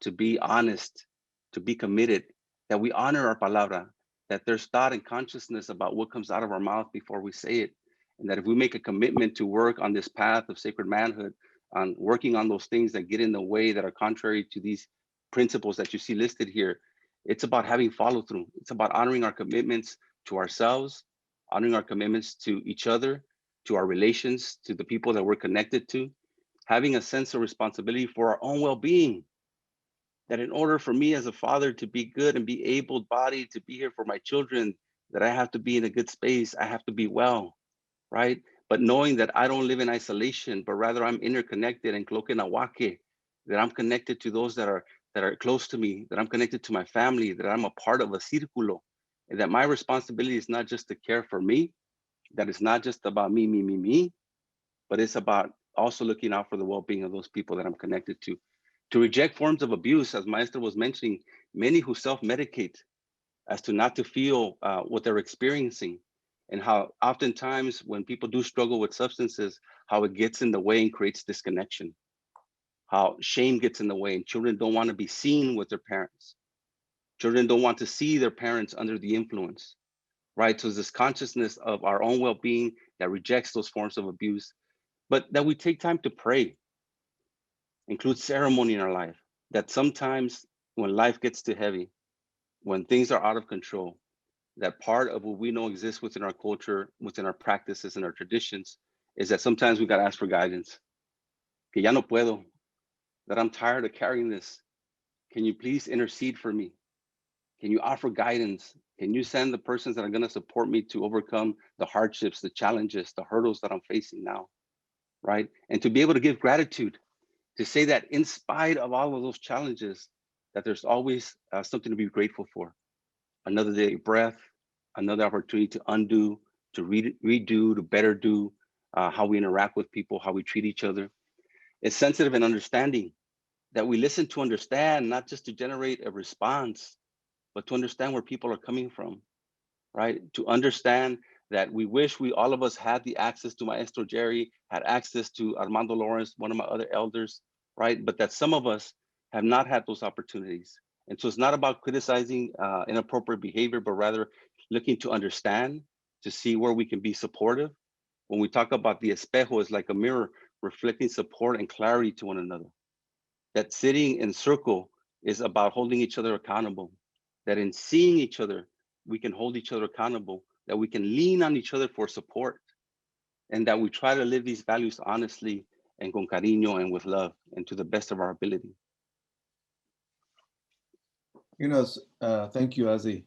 to be honest, to be committed, that we honor our palabra, that there's thought and consciousness about what comes out of our mouth before we say it. And that if we make a commitment to work on this path of sacred manhood, on working on those things that get in the way, that are contrary to these principles that you see listed here, it's about having follow through. It's about honoring our commitments to ourselves, honoring our commitments to each other, to our relations, to the people that we're connected to, having a sense of responsibility for our own well-being. That in order for me as a father to be good and be able-bodied, to be here for my children, that I have to be in a good space, I have to be well, right? But knowing that I don't live in isolation, but rather I'm interconnected and cloquenawake, that I'm connected to those that are close to me, that I'm connected to my family, that I'm a part of a círculo, and that my responsibility is not just to care for me, that it's not just about me, but it's about also looking out for the well-being of those people that I'm connected to. To reject forms of abuse, as Maestro was mentioning, many who self-medicate as to not to feel what they're experiencing, and how oftentimes when people do struggle with substances, how it gets in the way and creates disconnection, how shame gets in the way, and children don't want to be seen with their parents. Children don't want to see their parents under the influence, right? So it's this consciousness of our own well-being that rejects those forms of abuse, but that we take time to pray, include ceremony in our life, that sometimes when life gets too heavy, when things are out of control, that part of what we know exists within our culture, within our practices and our traditions, is that sometimes we got to ask for guidance. Que ya no puedo, that I'm tired of carrying this. Can you please intercede for me? Can you offer guidance? Can you send the persons that are going to support me to overcome the hardships, the challenges, the hurdles that I'm facing now, right? And to be able to give gratitude, to say that in spite of all of those challenges, that there's always something to be grateful for. Another day of breath, another opportunity to undo, to redo, to better do how we interact with people, how we treat each other. It's sensitive and understanding, that we listen to understand, not just to generate a response, but to understand where people are coming from, right? To understand that we wish all of us had the access to Maestro Jerry, had access to Armando Lawrence, one of my other elders, right? But that some of us have not had those opportunities. And so it's not about criticizing inappropriate behavior, but rather looking to understand, to see where we can be supportive. When we talk about the espejo, it's like a mirror reflecting support and clarity to one another. That sitting in circle is about holding each other accountable. That in seeing each other, we can hold each other accountable, that we can lean on each other for support, and that we try to live these values honestly and con cariño and with love and to the best of our ability. Thank you, Ozzy.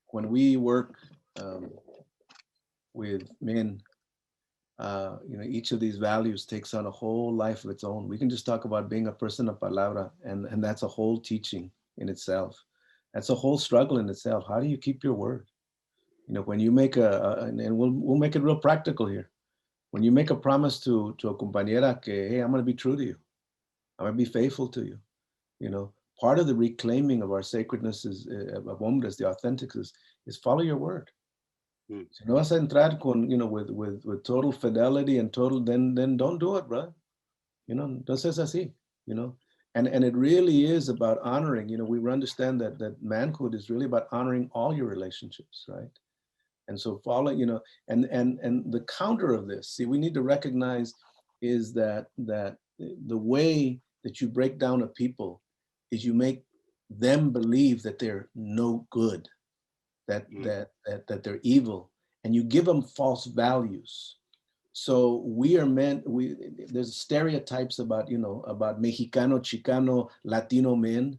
When we work with men, each of these values takes on a whole life of its own. We can just talk about being a person of palabra, and that's a whole teaching in itself. That's a whole struggle in itself. How do you keep your word? When you make and we'll make it real practical here. When you make a promise to a compañera que, hey, I'm going to be true to you, I'm going to be faithful to you. Part of the reclaiming of our sacredness is of hombres, the authentic is follow your word. Mm. Si no vas a entrar con, with total fidelity and total, then don't do it, bro. Entonces así, and it really is about honoring, we understand that manhood is really about honoring all your relationships, right? And so following, and the counter of this, see, we need to recognize is that the way that you break down a people is you make them believe that they're no good, that they're evil, and you give them false values. So there's stereotypes about, about Mexicano, Chicano, Latino men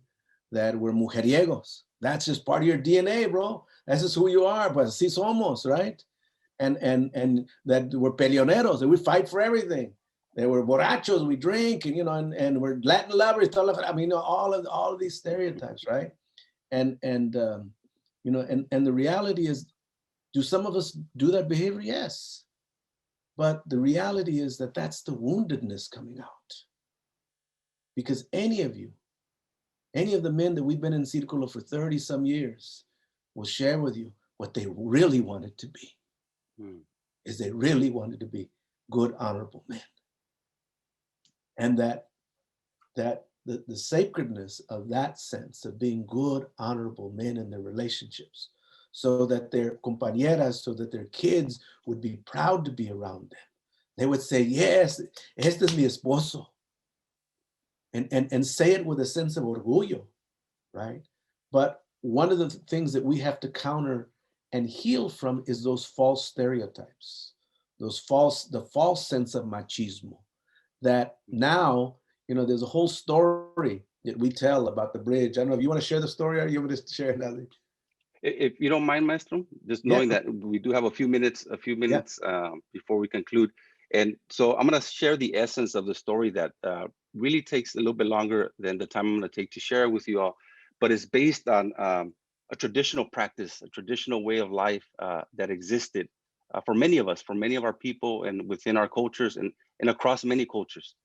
that were mujeriegos. That's just part of your DNA, bro. That's just who you are, but así somos, right? And that we're peleoneros, that we fight for everything. They were borrachos, we drink, and we're Latin lovers. I mean, all of these stereotypes, right? And the reality is, do some of us do that behavior? Yes. But the reality is that that's the woundedness coming out. Because any of the men that we've been in Círculo for 30 some years will share with you what they really wanted to be. Is they really wanted to be good, honorable men. And that the sacredness of that sense of being good, honorable men in their relationships, so that their compañeras, so that their kids would be proud to be around them. They would say, yes, este es mi esposo. And say it with a sense of orgullo, right? But one of the things that we have to counter and heal from is those false stereotypes, the false sense of machismo, that now, there's a whole story that we tell about the bridge. I don't know if you want to share the story or you want to share another. If you don't mind, Maestro, just knowing that we do have a few minutes before we conclude. And so I'm going to share the essence of the story that really takes a little bit longer than the time I'm going to take to share with you all, but it's based on a traditional practice, a traditional way of life that existed for many of us, for many of our people, and within our cultures and across many cultures.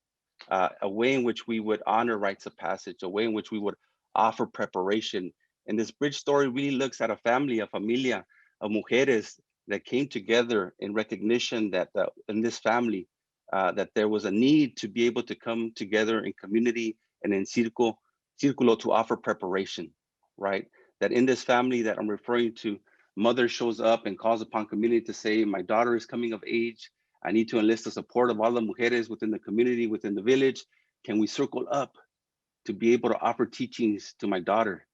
A way in which we would honor rites of passage, a way in which we would offer preparation. And this bridge story really looks at a family, a familia of mujeres that came together in recognition that in this family, that there was a need to be able to come together in community and in círculo to offer preparation, right? That in this family that I'm referring to, mother shows up and calls upon community to say, my daughter is coming of age. I need to enlist the support of all the mujeres within the community, within the village. Can we circle up to be able to offer teachings to my daughter,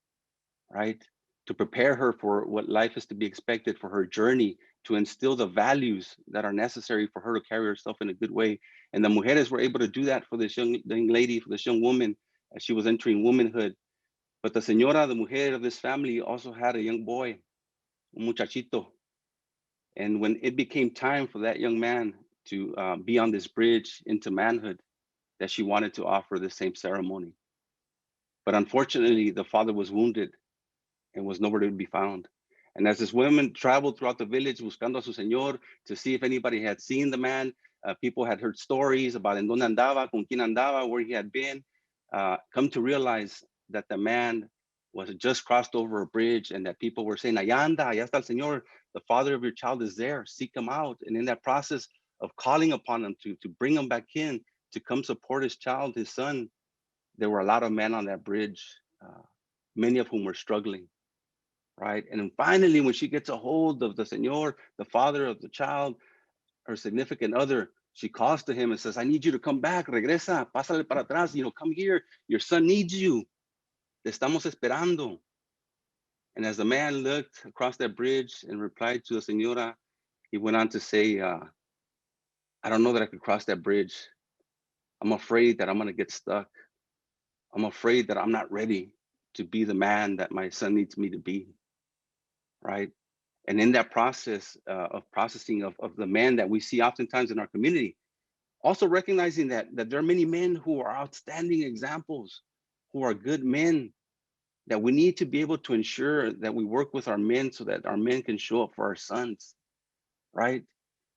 right? To prepare her for what life is to be expected, for her journey, to instill the values that are necessary for her to carry herself in a good way. And the mujeres were able to do that for this young lady, for this young woman, as she was entering womanhood. But the señora, the mujer of this family, also had a young boy, un muchachito. And when it became time for that young man to be on this bridge into manhood, that she wanted to offer the same ceremony. But unfortunately, the father was wounded and was nowhere to be found. And as this woman traveled throughout the village buscando a su señor to see if anybody had seen the man, people had heard stories about en donde andaba, con quién andaba, where he had been, come to realize that the man was just crossed over a bridge and that people were saying, allá anda, allá está el señor, the father of your child is there, seek him out. And in that process of calling upon him to bring him back in, to come support his child, his son, there were a lot of men on that bridge, many of whom were struggling, right? And then finally, when she gets a hold of the señor, the father of the child, her significant other, she calls to him and says, I need you to come back, regresa, pásale para atrás, come here, your son needs you, te estamos esperando. And as the man looked across that bridge and replied to the señora, he went on to say, I don't know that I could cross that bridge. I'm afraid that I'm gonna get stuck. I'm afraid that I'm not ready to be the man that my son needs me to be, right? And in that process of processing of the man that we see oftentimes in our community, also recognizing that there are many men who are outstanding examples, who are good men, that we need to be able to ensure that we work with our men so that our men can show up for our sons, right?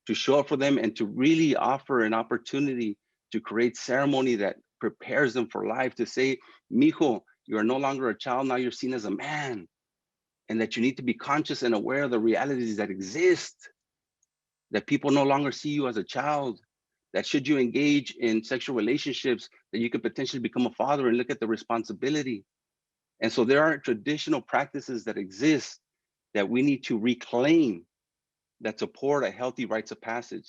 To show up for them and to really offer an opportunity to create ceremony that prepares them for life, to say, mijo, you are no longer a child, now you're seen as a man. and that you need to be conscious and aware of the realities that exist, that people no longer see you as a child, that should you engage in sexual relationships, that you could potentially become a father and look at the responsibility. And so there are traditional practices that exist that we need to reclaim that support a healthy rites of passage.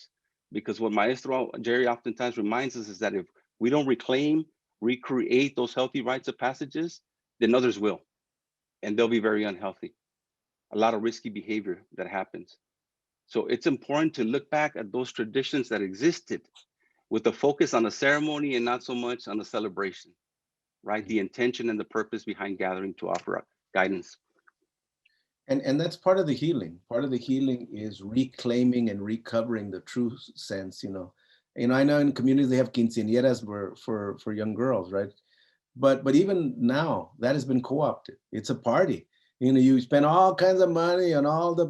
Because what Maestro Jerry oftentimes reminds us is that if we don't reclaim, recreate those healthy rites of passages, then others will, and they'll be very unhealthy. A lot of risky behavior that happens. So it's important to look back at those traditions that existed with a focus on the ceremony and not so much on the celebration, right? The intention and the purpose behind gathering to offer guidance. And that's part of the healing. Part of the healing is reclaiming and recovering the true sense, you know. I know in communities they have quinceañeras for young girls, right? But even now, that has been co-opted. It's a party. You spend all kinds of money on all the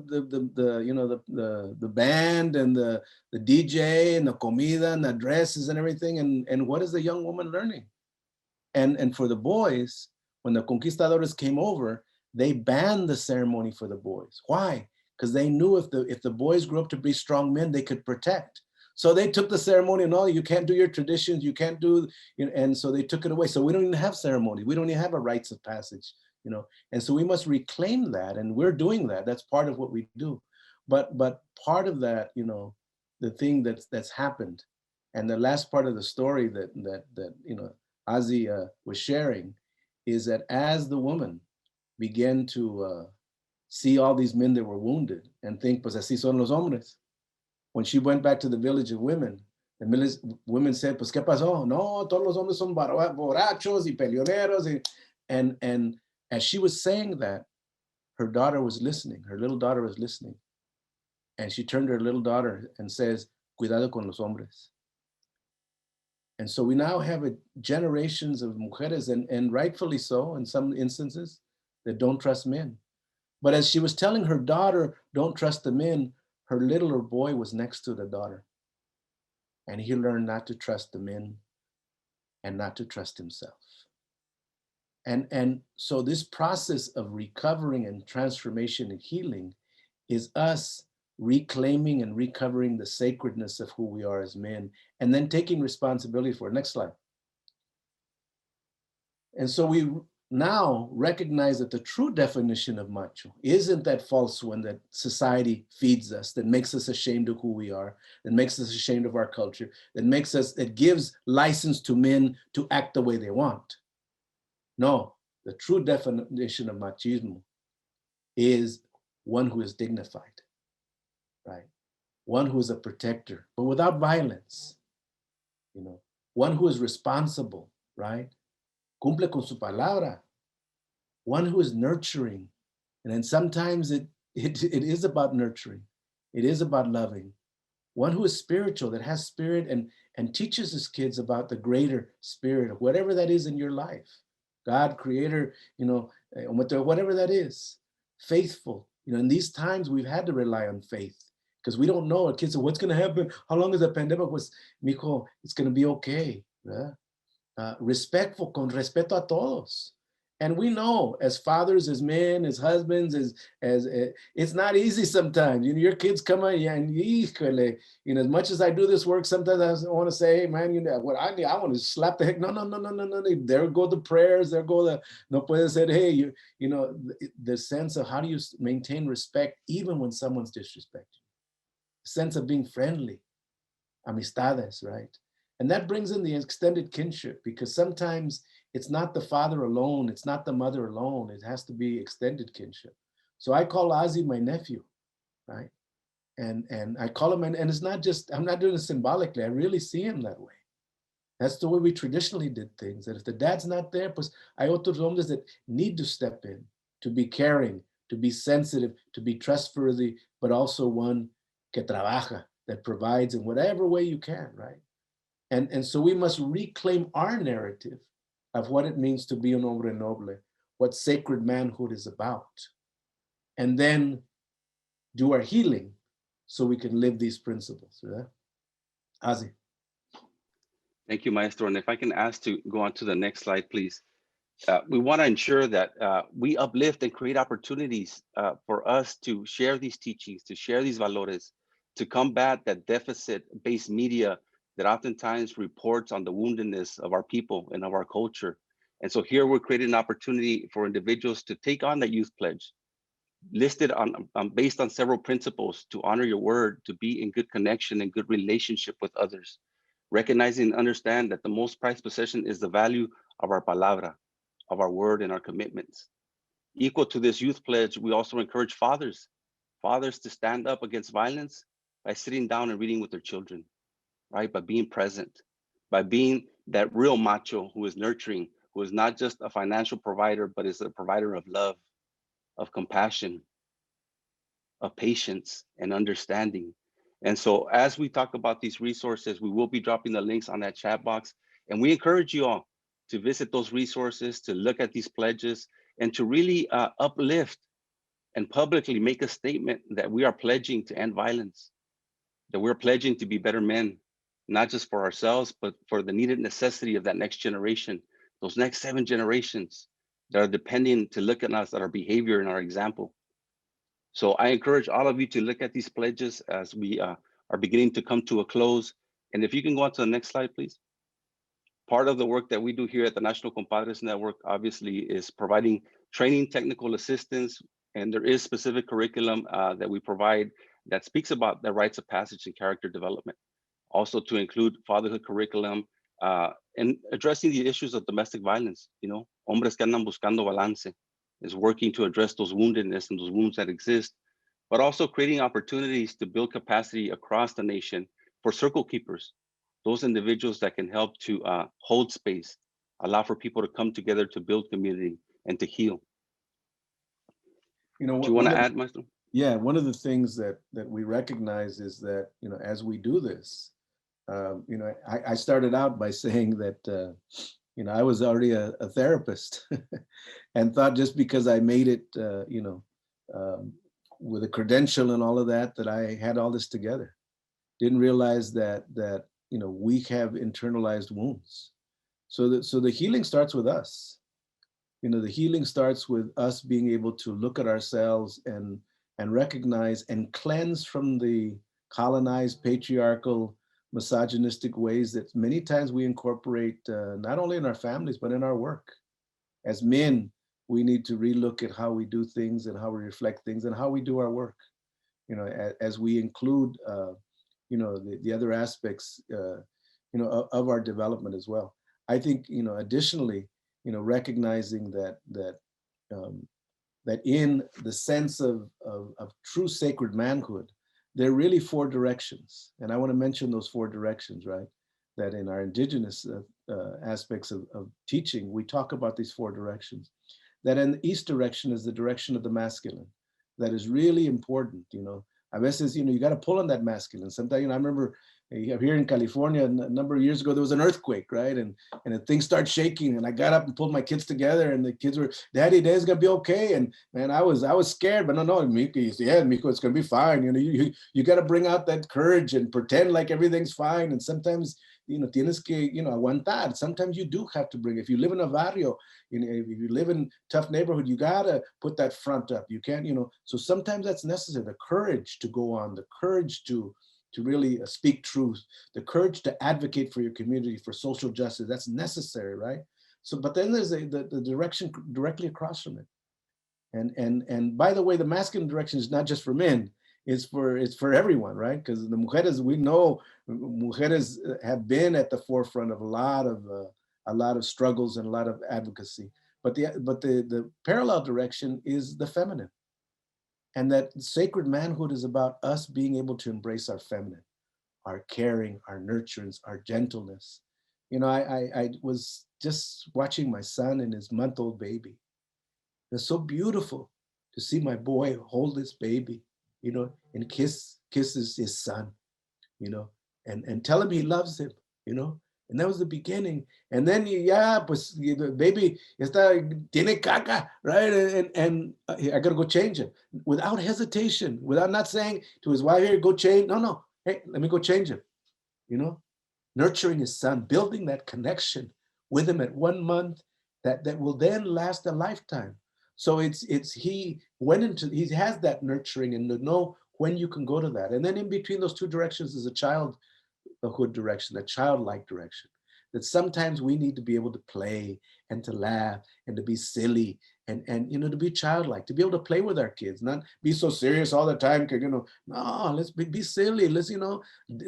band and the DJ and the comida and the dresses and everything. And what is the young woman learning? And for the boys, when the conquistadores came over, they banned the ceremony for the boys. Why? Because they knew if the boys grew up to be strong men, they could protect. So they took the ceremony and all, you can't do your traditions, you can't do, and so they took it away. So we don't even have ceremony. We don't even have a rites of passage, And so we must reclaim that, and we're doing that. That's part of what we do. But part of that, the thing that's happened, and the last part of the story that Azi was sharing, is that as the woman began to see all these men that were wounded and think, pues así son los hombres. When she went back to the village of women, the women said, pues ¿qué pasó? No, todos los hombres son borrachos y peleoneros. And as she was saying that, her daughter was listening. Her little daughter was listening. And she turned to her little daughter and says, cuidado con los hombres. And so we now have generations of mujeres, and rightfully so in some instances, that don't trust men. But as she was telling her daughter, don't trust the men, her littler boy was next to the daughter. And he learned not to trust the men and not to trust himself. And so this process of recovering and transformation and healing is us reclaiming and recovering the sacredness of who we are as men, and then taking responsibility for it. Next slide. And so we now recognize that the true definition of macho isn't that false one that society feeds us, that makes us ashamed of who we are, that makes us ashamed of our culture, that gives license to men to act the way they want. No, the true definition of machismo is one who is dignified, right? One who is a protector, but without violence, one who is responsible, right? Cumple con su palabra, one who is nurturing. And then sometimes it is about nurturing. It is about loving. One who is spiritual, that has spirit and teaches his kids about the greater spirit of whatever that is in your life. God, creator, whatever that is. Faithful. In these times we've had to rely on faith because we don't know. Kids say, what's going to happen? How long is the pandemic? Mijo, it's going to be okay. Yeah? Respectful, con respeto a todos. And we know as fathers, as men, as husbands, as it's not easy sometimes. Your kids come out and as much as I do this work, sometimes I want to say, hey man, what I need, I want to slap the heck. No. There go the prayers, there go the no puede ser, hey, the sense of how do you maintain respect even when someone's disrespecting. Sense of being friendly, amistades, right? And that brings in the extended kinship, because sometimes it's not the father alone, it's not the mother alone, it has to be extended kinship. So I call Azi my nephew, right? And I call him, and it's not just, I'm not doing it symbolically, I really see him that way. That's the way we traditionally did things, that if the dad's not there, pues hay otros hombres that need to step in, to be caring, to be sensitive, to be trustworthy, but also one que trabaja, that provides in whatever way you can, right? And so we must reclaim our narrative of what it means to be un hombre noble, what sacred manhood is about, and then do our healing so we can live these principles. Right? Azi. Thank you, Maestro. And if I can ask to go on to the next slide, please. we want to ensure that we uplift and create opportunities for us to share these teachings, to share these valores, to combat that deficit-based media that oftentimes reports on the woundedness of our people and of our culture. And so here we're creating an opportunity for individuals to take on that youth pledge, listed on based on several principles: to honor your word, to be in good connection and good relationship with others, recognizing and understand that the most prized possession is the value of our palabra, of our word and our commitments. Equal to this youth pledge, we also encourage fathers to stand up against violence by sitting down and reading with their children, right? By being present, by being that real macho who is nurturing, who is not just a financial provider, but is a provider of love, of compassion, of patience and understanding. And so as we talk about these resources, we will be dropping the links on that chat box. And we encourage you all to visit those resources, to look at these pledges, and to really uplift and publicly make a statement that we are pledging to end violence, that we're pledging to be better men, not just for ourselves, but for the needed necessity of that next generation, those next 7 generations that are depending to look at us, at our behavior and our example. So I encourage all of you to look at these pledges as we are beginning to come to a close. And if you can go on to the next slide, please. Part of the work that we do here at the National Compadres Network, obviously, is providing training, technical assistance, and there is specific curriculum that we provide that speaks about the rites of passage and character development. Also to include fatherhood curriculum and addressing the issues of domestic violence. You know, hombres que andan buscando balance is working to address those woundedness and those wounds that exist, but also creating opportunities to build capacity across the nation for circle keepers, those individuals that can help to hold space, allow for people to come together to build community and to heal. You know, do you want to add, Maestro? Yeah, one of the things that we recognize is that, you know, as we do this, you know, I started out by saying that, you know, I was already a therapist and thought just because I made it, you know, with a credential and all of that, that I had all this together. Didn't realize that, you know, we have internalized wounds. So the healing starts with us. You know, the healing starts with us being able to look at ourselves and recognize and cleanse from the colonized, patriarchal, misogynistic ways that many times we incorporate, not only in our families, but in our work. As men, we need to relook at how we do things and how we reflect things and how we do our work. You know, as we include, you know, the other aspects, you know, of our development as well. I think, you know, additionally, you know, recognizing that in the sense of true sacred manhood, there are really 4 directions. And I want to mention those 4 directions, right? That in our indigenous aspects of teaching, we talk about these 4 directions. That in the East direction is the direction of the masculine. That is really important, you know. A veces, you know, you got to pull on that masculine. Sometimes, you know, I remember here in California a number of years ago, there was an earthquake, right? And things started shaking, and I got up and pulled my kids together, and the kids were, Daddy, Dad's gonna be okay. And man, I was scared, but no, Miko, yeah, Miko, it's gonna be fine. You know, you got to bring out that courage and pretend like everything's fine. And sometimes, you know, tienes que, you know, aguantar. Sometimes you do have to bring, if you live in a barrio, you know, if you live in tough neighborhood, you gotta put that front up. You can't, you know, so sometimes that's necessary. The courage to go on, the courage to really speak truth, the courage to advocate for your community, for social justice, that's necessary, right? So, but then there's the direction directly across from it. And by the way, the masculine direction is not just for men, it's for everyone, right? Because the mujeres, we know mujeres have been at the forefront of a lot of struggles and a lot of advocacy. But the parallel direction is the feminine. And that sacred manhood is about us being able to embrace our feminine, our caring, our nurturance, our gentleness. You know, I was just watching my son and his month-old baby. It's so beautiful to see my boy hold this baby, you know, and kisses his son, you know, and tell him he loves him, you know. And that was the beginning. And then, yeah, pues the baby tiene caca, right? And I gotta go change it without hesitation, without not saying to his wife, here, go change. No, hey, let me go change him, you know? Nurturing his son, building that connection with him at 1 month, that will then last a lifetime. So he has that nurturing and to know when you can go to that. And then in between those two directions is a childhood direction, a childlike direction. That sometimes we need to be able to play and to laugh and to be silly and to be childlike, to be able to play with our kids, not be so serious all the time. No, let's be silly. Let's,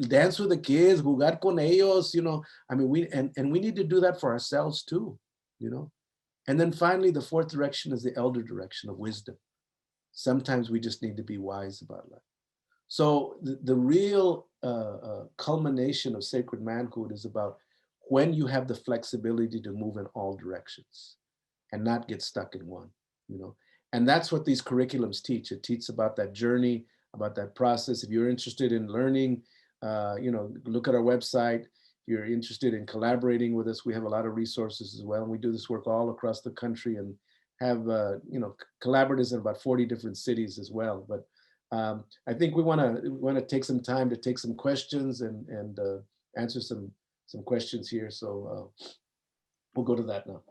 dance with the kids, jugar con ellos, I mean, we need to do that for ourselves too, And then finally, the fourth direction is the elder direction of wisdom. Sometimes we just need to be wise about life. So the real culmination of sacred manhood is about when you have the flexibility to move in all directions and not get stuck in one, And that's what these curriculums teach. It teaches about that journey, about that process. If you're interested in learning, look at our website. If you're interested in collaborating with us, we have a lot of resources as well. And we do this work all across the country and have, collaborators in about 40 different cities as well. But I think we want to take some time to take some questions and answer some questions here. So we'll go to that now.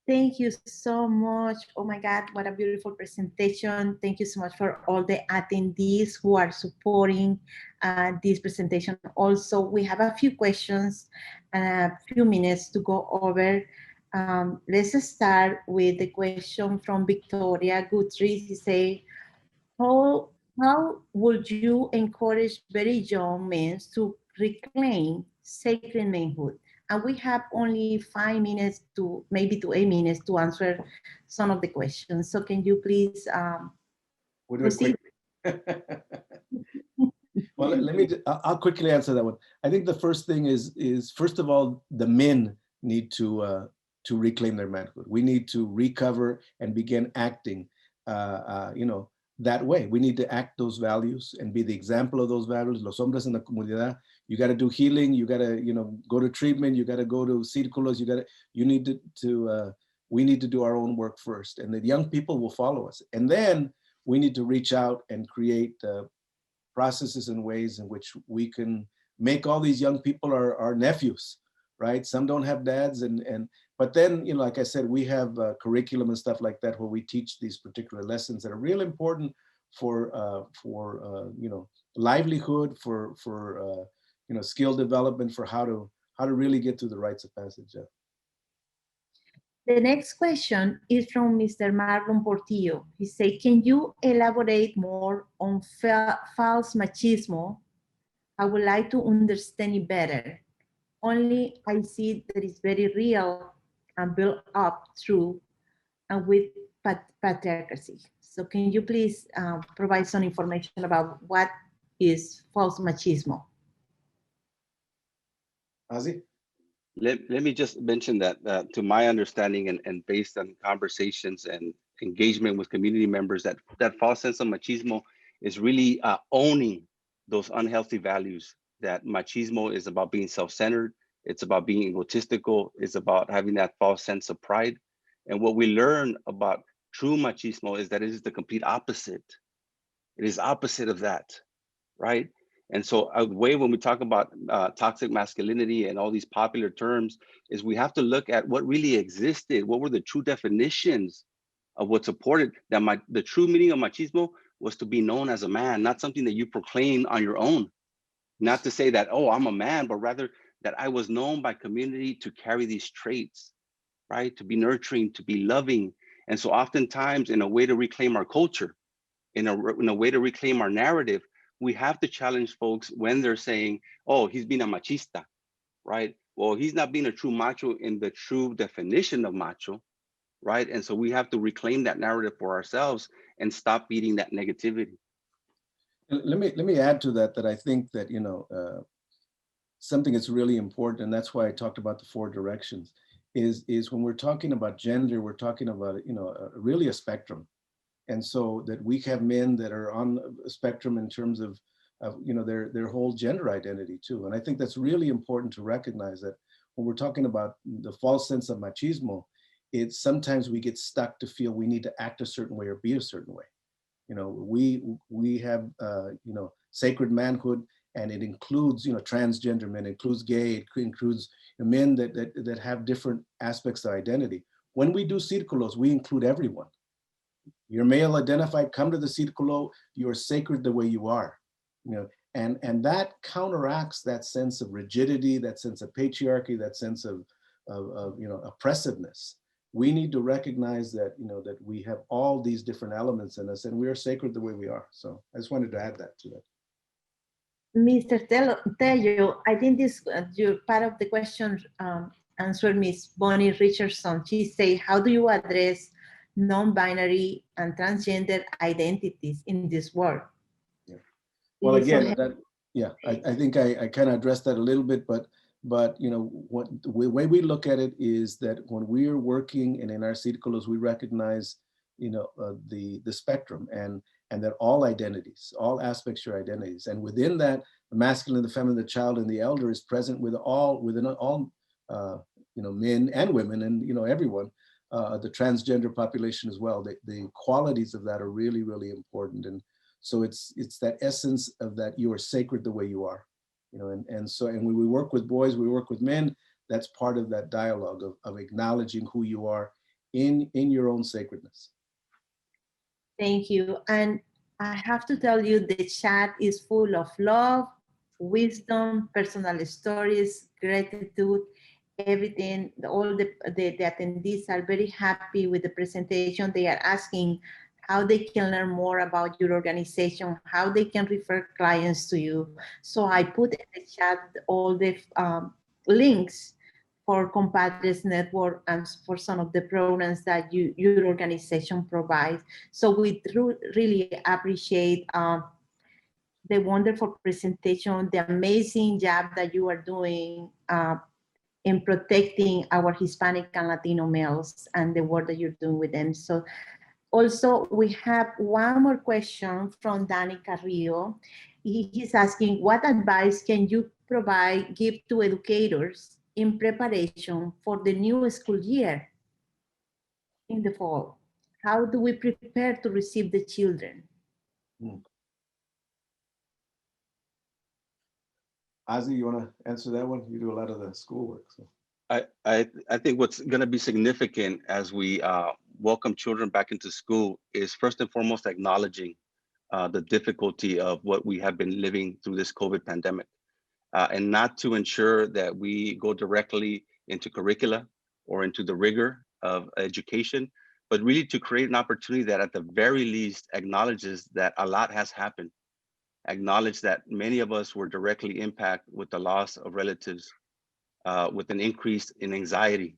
Thank you so much. Oh my God, what a beautiful presentation. Thank you so much for all the attendees who are supporting this presentation. Also, we have a few questions and a few minutes to go over. Let's start with the question from Victoria Guthrie. She says, how would you encourage very young men to reclaim sacred manhood? And we have only 5 minutes to maybe to 8 minutes to answer some of the questions. So can you please proceed? Well, I'll quickly answer that one. I think the first thing is first of all, the men need to reclaim their manhood. We need to recover and begin acting, that way. We need to act those values and be the example of those values. Los hombres en la comunidad, you got to do healing. You got to, go to treatment. You got to go to círculos. We need to do our own work first, and the young people will follow us. And then we need to reach out and create processes and ways in which we can make all these young people our nephews, right? Some don't have dads, but then, like I said, we have curriculum and stuff like that where we teach these particular lessons that are real important for livelihood, for skill development, for how to really get through the rites of passage. The next question is from Mr. Marlon Portillo. He said, can you elaborate more on false machismo? I would like to understand it better. Only I see that it's very real and built up through and with patriarchy. So can you please provide some information about what is false machismo? Ozzy? Let me just mention that to my understanding and based on conversations and engagement with community members, that false sense of machismo is really owning those unhealthy values. That machismo is about being self-centered. It's about being egotistical. It's about having that false sense of pride. And what we learn about true machismo is that it is the complete opposite. It is opposite of that, right? And so a way when we talk about toxic masculinity and all these popular terms is we have to look at what really existed. What were the true definitions of what supported that? The true meaning of machismo was to be known as a man, not something that you proclaim on your own. Not to say that, oh, I'm a man, but rather that I was known by community to carry these traits, right? To be nurturing, to be loving. And so oftentimes in a way to reclaim our culture, in a way to reclaim our narrative, we have to challenge folks when they're saying, oh, he's being a machista, right? Well, he's not being a true macho in the true definition of macho, right? And so we have to reclaim that narrative for ourselves and stop feeding that negativity. Let me add to that I think that, something that's really important, and that's why I talked about the 4 directions, is when we're talking about gender, we're talking about, really a spectrum. And so that we have men that are on a spectrum in terms of their whole gender identity too. And I think that's really important to recognize that when we're talking about the false sense of machismo, it's sometimes we get stuck to feel we need to act a certain way or be a certain way. We have, sacred manhood, and it includes, transgender men, includes gay, it includes men that have different aspects of identity. When we do círculos, we include everyone. You're male identified, come to the círculo, you're sacred the way you are, and that counteracts that sense of rigidity, that sense of patriarchy, that sense of oppressiveness. We need to recognize that, that we have all these different elements in us and we are sacred the way we are. So I just wanted to add that to that. Mr. Tello, I think this your part of the question answered Miss Bonnie Richardson. She said, how do you address non-binary and transgender identities in this world? Yeah. Well, again, I think I kind of addressed that a little bit, but the way we look at it is that when we are working and in our círculos, we recognize, the spectrum and that all identities, all aspects of your identities, and within that, the masculine, the feminine, the child, and the elder is present within all, men and women, and everyone, the transgender population as well. The qualities of that are really, really important, and so it's that essence of that you are sacred the way you are, and when we work with boys, we work with men. That's part of that dialogue of acknowledging who you are in your own sacredness. Thank you. And I have to tell you, the chat is full of love, wisdom, personal stories, gratitude, everything. All the attendees are very happy with the presentation. They are asking how they can learn more about your organization, how they can refer clients to you. So I put in the chat all the links for Compadres Network and for some of the programs that your organization provides. So we really appreciate the wonderful presentation, the amazing job that you are doing in protecting our Hispanic and Latino males and the work that you're doing with them. So also we have one more question from Danny Carrillo. He's asking, what advice can you give to educators in preparation for the new school year in the fall? How do we prepare to receive the children? Ozzy, you want to answer that one? You do a lot of the schoolwork. So. I think what's going to be significant as we welcome children back into school is first and foremost acknowledging the difficulty of what we have been living through this COVID pandemic. And not to ensure that we go directly into curricula or into the rigor of education, but really to create an opportunity that at the very least acknowledges that a lot has happened, acknowledge that many of us were directly impacted with the loss of relatives, with an increase in anxiety,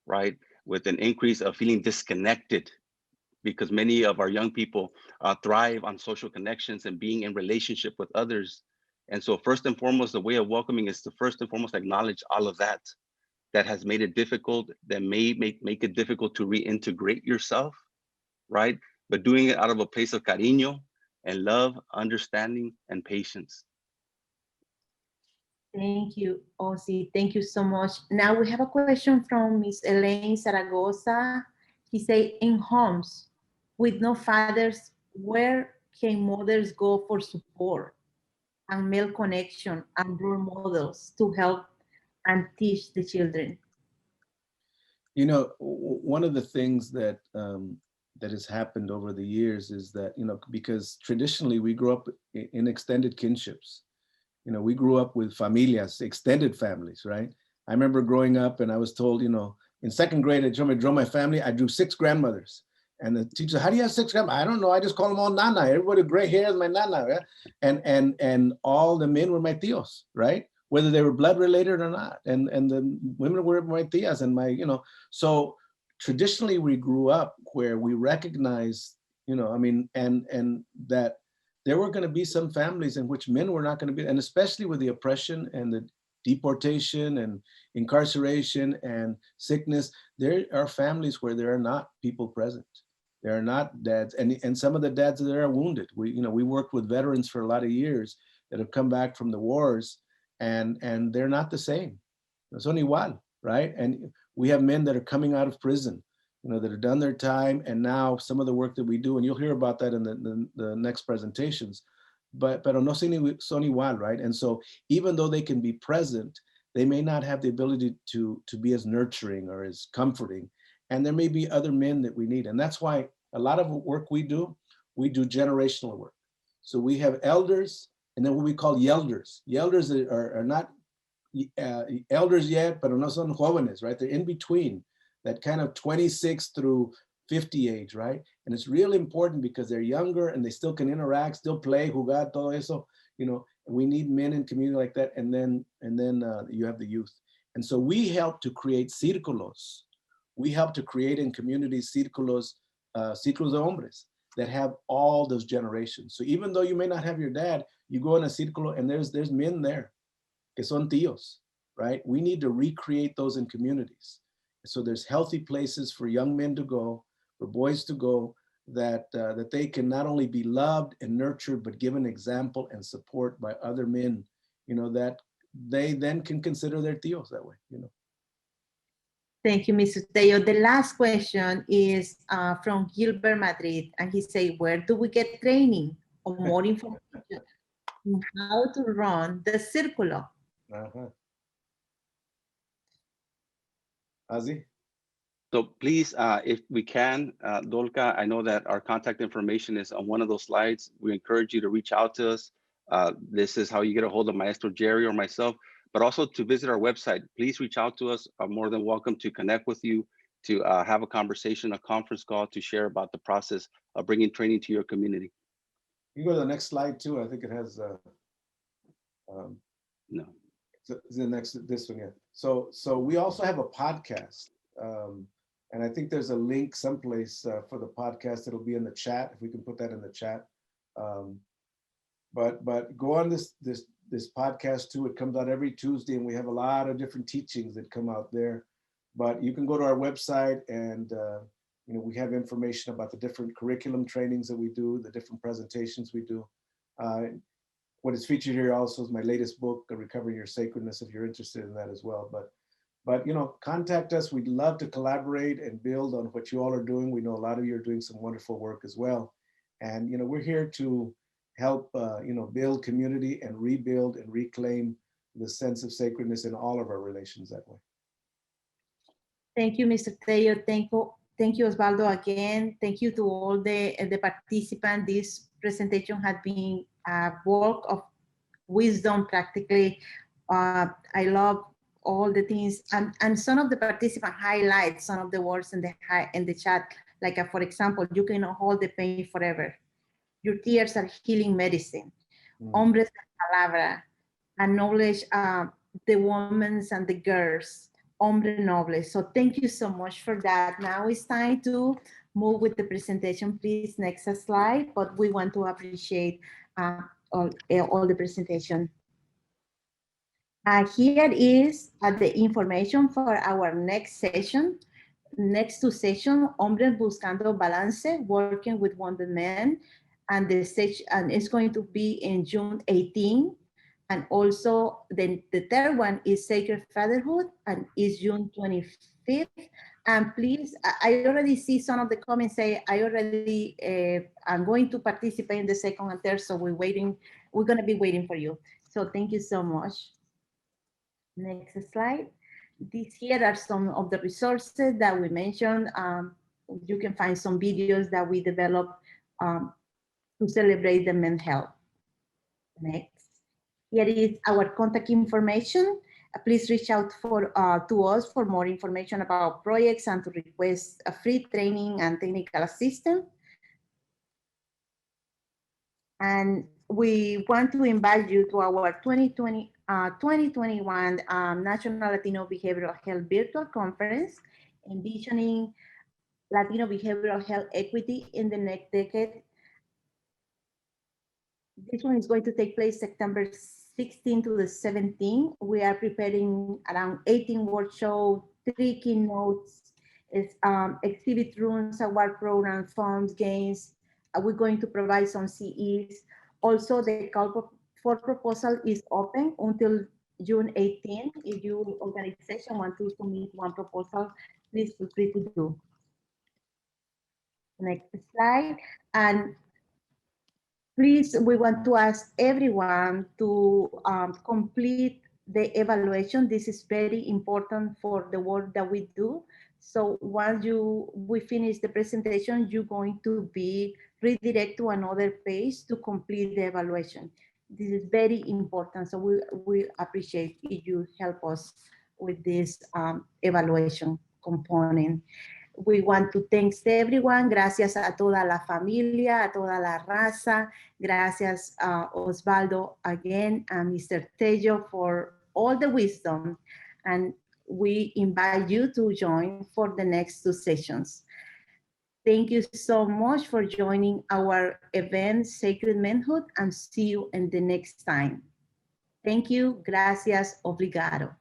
right? With an increase of feeling disconnected, because many of our young people thrive on social connections and being in relationship with others. And so first and foremost, the way of welcoming is to first and foremost acknowledge all of that has made it difficult, that may make it difficult to reintegrate yourself, right? But doing it out of a place of cariño and love, understanding, and patience. Thank you, Ozzy. Thank you so much. Now we have a question from Ms. Elaine Zaragoza. He said, in homes with no fathers, where can mothers go for support and male connection and role models to help and teach the children? One of the things that that has happened over the years is that, because traditionally we grew up in extended kinships. We grew up with familias, extended families, right? I remember growing up and I was told, in second grade, I drew my family, I drew 6 grandmothers. And the teacher said, how do you have 6 grandmothers? I don't know, I just call them all nana. Everybody with gray hair is my nana, right? And all the men were my tios, right? Whether they were blood related or not. And the women were my tias and my, so traditionally we grew up where we recognized, and that there were going to be some families in which men were not going to be, and especially with the oppression and the deportation and incarceration and sickness, there are families where there are not people present. There are not dads, and some of the dads there are wounded. We worked with veterans for a lot of years that have come back from the wars, and they're not the same. It's only one, right? And we have men that are coming out of prison, that have done their time, and now some of the work that we do, and you'll hear about that in the next presentations, pero no son igual, right? And so even though they can be present, they may not have the ability to be as nurturing or as comforting. And there may be other men that we need. And that's why a lot of work we do generational work. So we have elders and then what we call yelders. Yelders are not elders yet, but no son jóvenes, right? They're in between that kind of 26 through 50 age, right? And it's really important because they're younger and they still can interact, still play, jugar, todo eso, you know, we need men in community like that. And then you have the youth. And so we help to create círculos. We help to create in communities círculos, círculos de hombres that have all those generations. So even though you may not have your dad, you go in a círculo and there's men there que son tíos, right? We need to recreate those in communities. So there's healthy places for young men to go, for boys to go, that they can not only be loved and nurtured, but given example and support by other men, you know, that they then can consider their tíos that way, you know. Thank you, Mr. Tello. The last question is from Gilbert Madrid, and he said, where do we get training or more information on how to run the círculo? Ozzy? So please, if we can, Dolca, I know that our contact information is on one of those slides. We encourage you to reach out to us. This is how you get a hold of Maestro Jerry or myself, but also to visit our website. Please reach out to us. I'm more than welcome to connect with you, to have a conversation, a conference call, to share about the process of bringing training to your community. You go to the next slide too. I think it has, no. The next, this one, yeah. So we also have a podcast. And I think there's a link someplace for the podcast. It'll be in the chat, if we can put that in the chat. But go on this podcast too. It comes out every Tuesday, and we have a lot of different teachings that come out there. But you can go to our website, and you know, we have information about the different curriculum trainings that we do, the different presentations we do. What is featured here also is my latest book, Recovering Your Sacredness, if you're interested in that as well. But you know, contact us. We'd love to collaborate and build on what you all are doing. We know a lot of you are doing some wonderful work as well. And you know, we're here to help you know, build community and rebuild and reclaim the sense of sacredness in all of our relations that way. Thank you, Mr. Tello. Thank you, Osvaldo, again. Thank you to all the participants. This presentation has been a work of wisdom, practically. I love all the things, and some of the participants highlight some of the words in the chat. Like, for example, you cannot hold the pain forever. Your tears are healing medicine. Hombres en palabra, acknowledge the women and the girls. Hombre Noble. So thank you so much for that. Now it's time to move with the presentation. Please, next slide. But we want to appreciate all the presentation. Here is the information for our next session. Next two sessions, Hombres Buscando Balance, working with wounded men. And the session, and it's going to be in June 18. And also the third one is Sacred Fatherhood, and is June 25th. And please, I already see some of the comments say, I'm going to participate in the second and third, so we're gonna be waiting for you. So thank you so much. Next slide. These here are some of the resources that we mentioned. You can find some videos that we developed to celebrate the men's health. Next. Here is our contact information. Please reach out to us for more information about projects and to request a free training and technical assistance. And we want to invite you to our 2021 National Latino Behavioral Health Virtual Conference, Envisioning Latino Behavioral Health Equity in the Next Decade. This one is going to take place September 16 to the 17th. We are preparing around 18 workshops, 3 keynotes, exhibit rooms, award program, forms, games. We're going to provide some CEs. Also, the call for proposal is open until June 18. If your organization want to submit one proposal, please feel free to do. Next slide. And Please, we want to ask everyone to complete the evaluation. This is very important for the work that we do. So once we finish the presentation, you're going to be redirected to another page to complete the evaluation. This is very important. So we appreciate if you help us with this evaluation component. We want to thank everyone. Gracias a toda la familia, a toda la raza. Gracias, Osvaldo, again, and Mr. Tello for all the wisdom. And we invite you to join for the next 2 sessions. Thank you so much for joining our event, Sacred Manhood, and see you in the next time. Thank you. Gracias. Obrigado.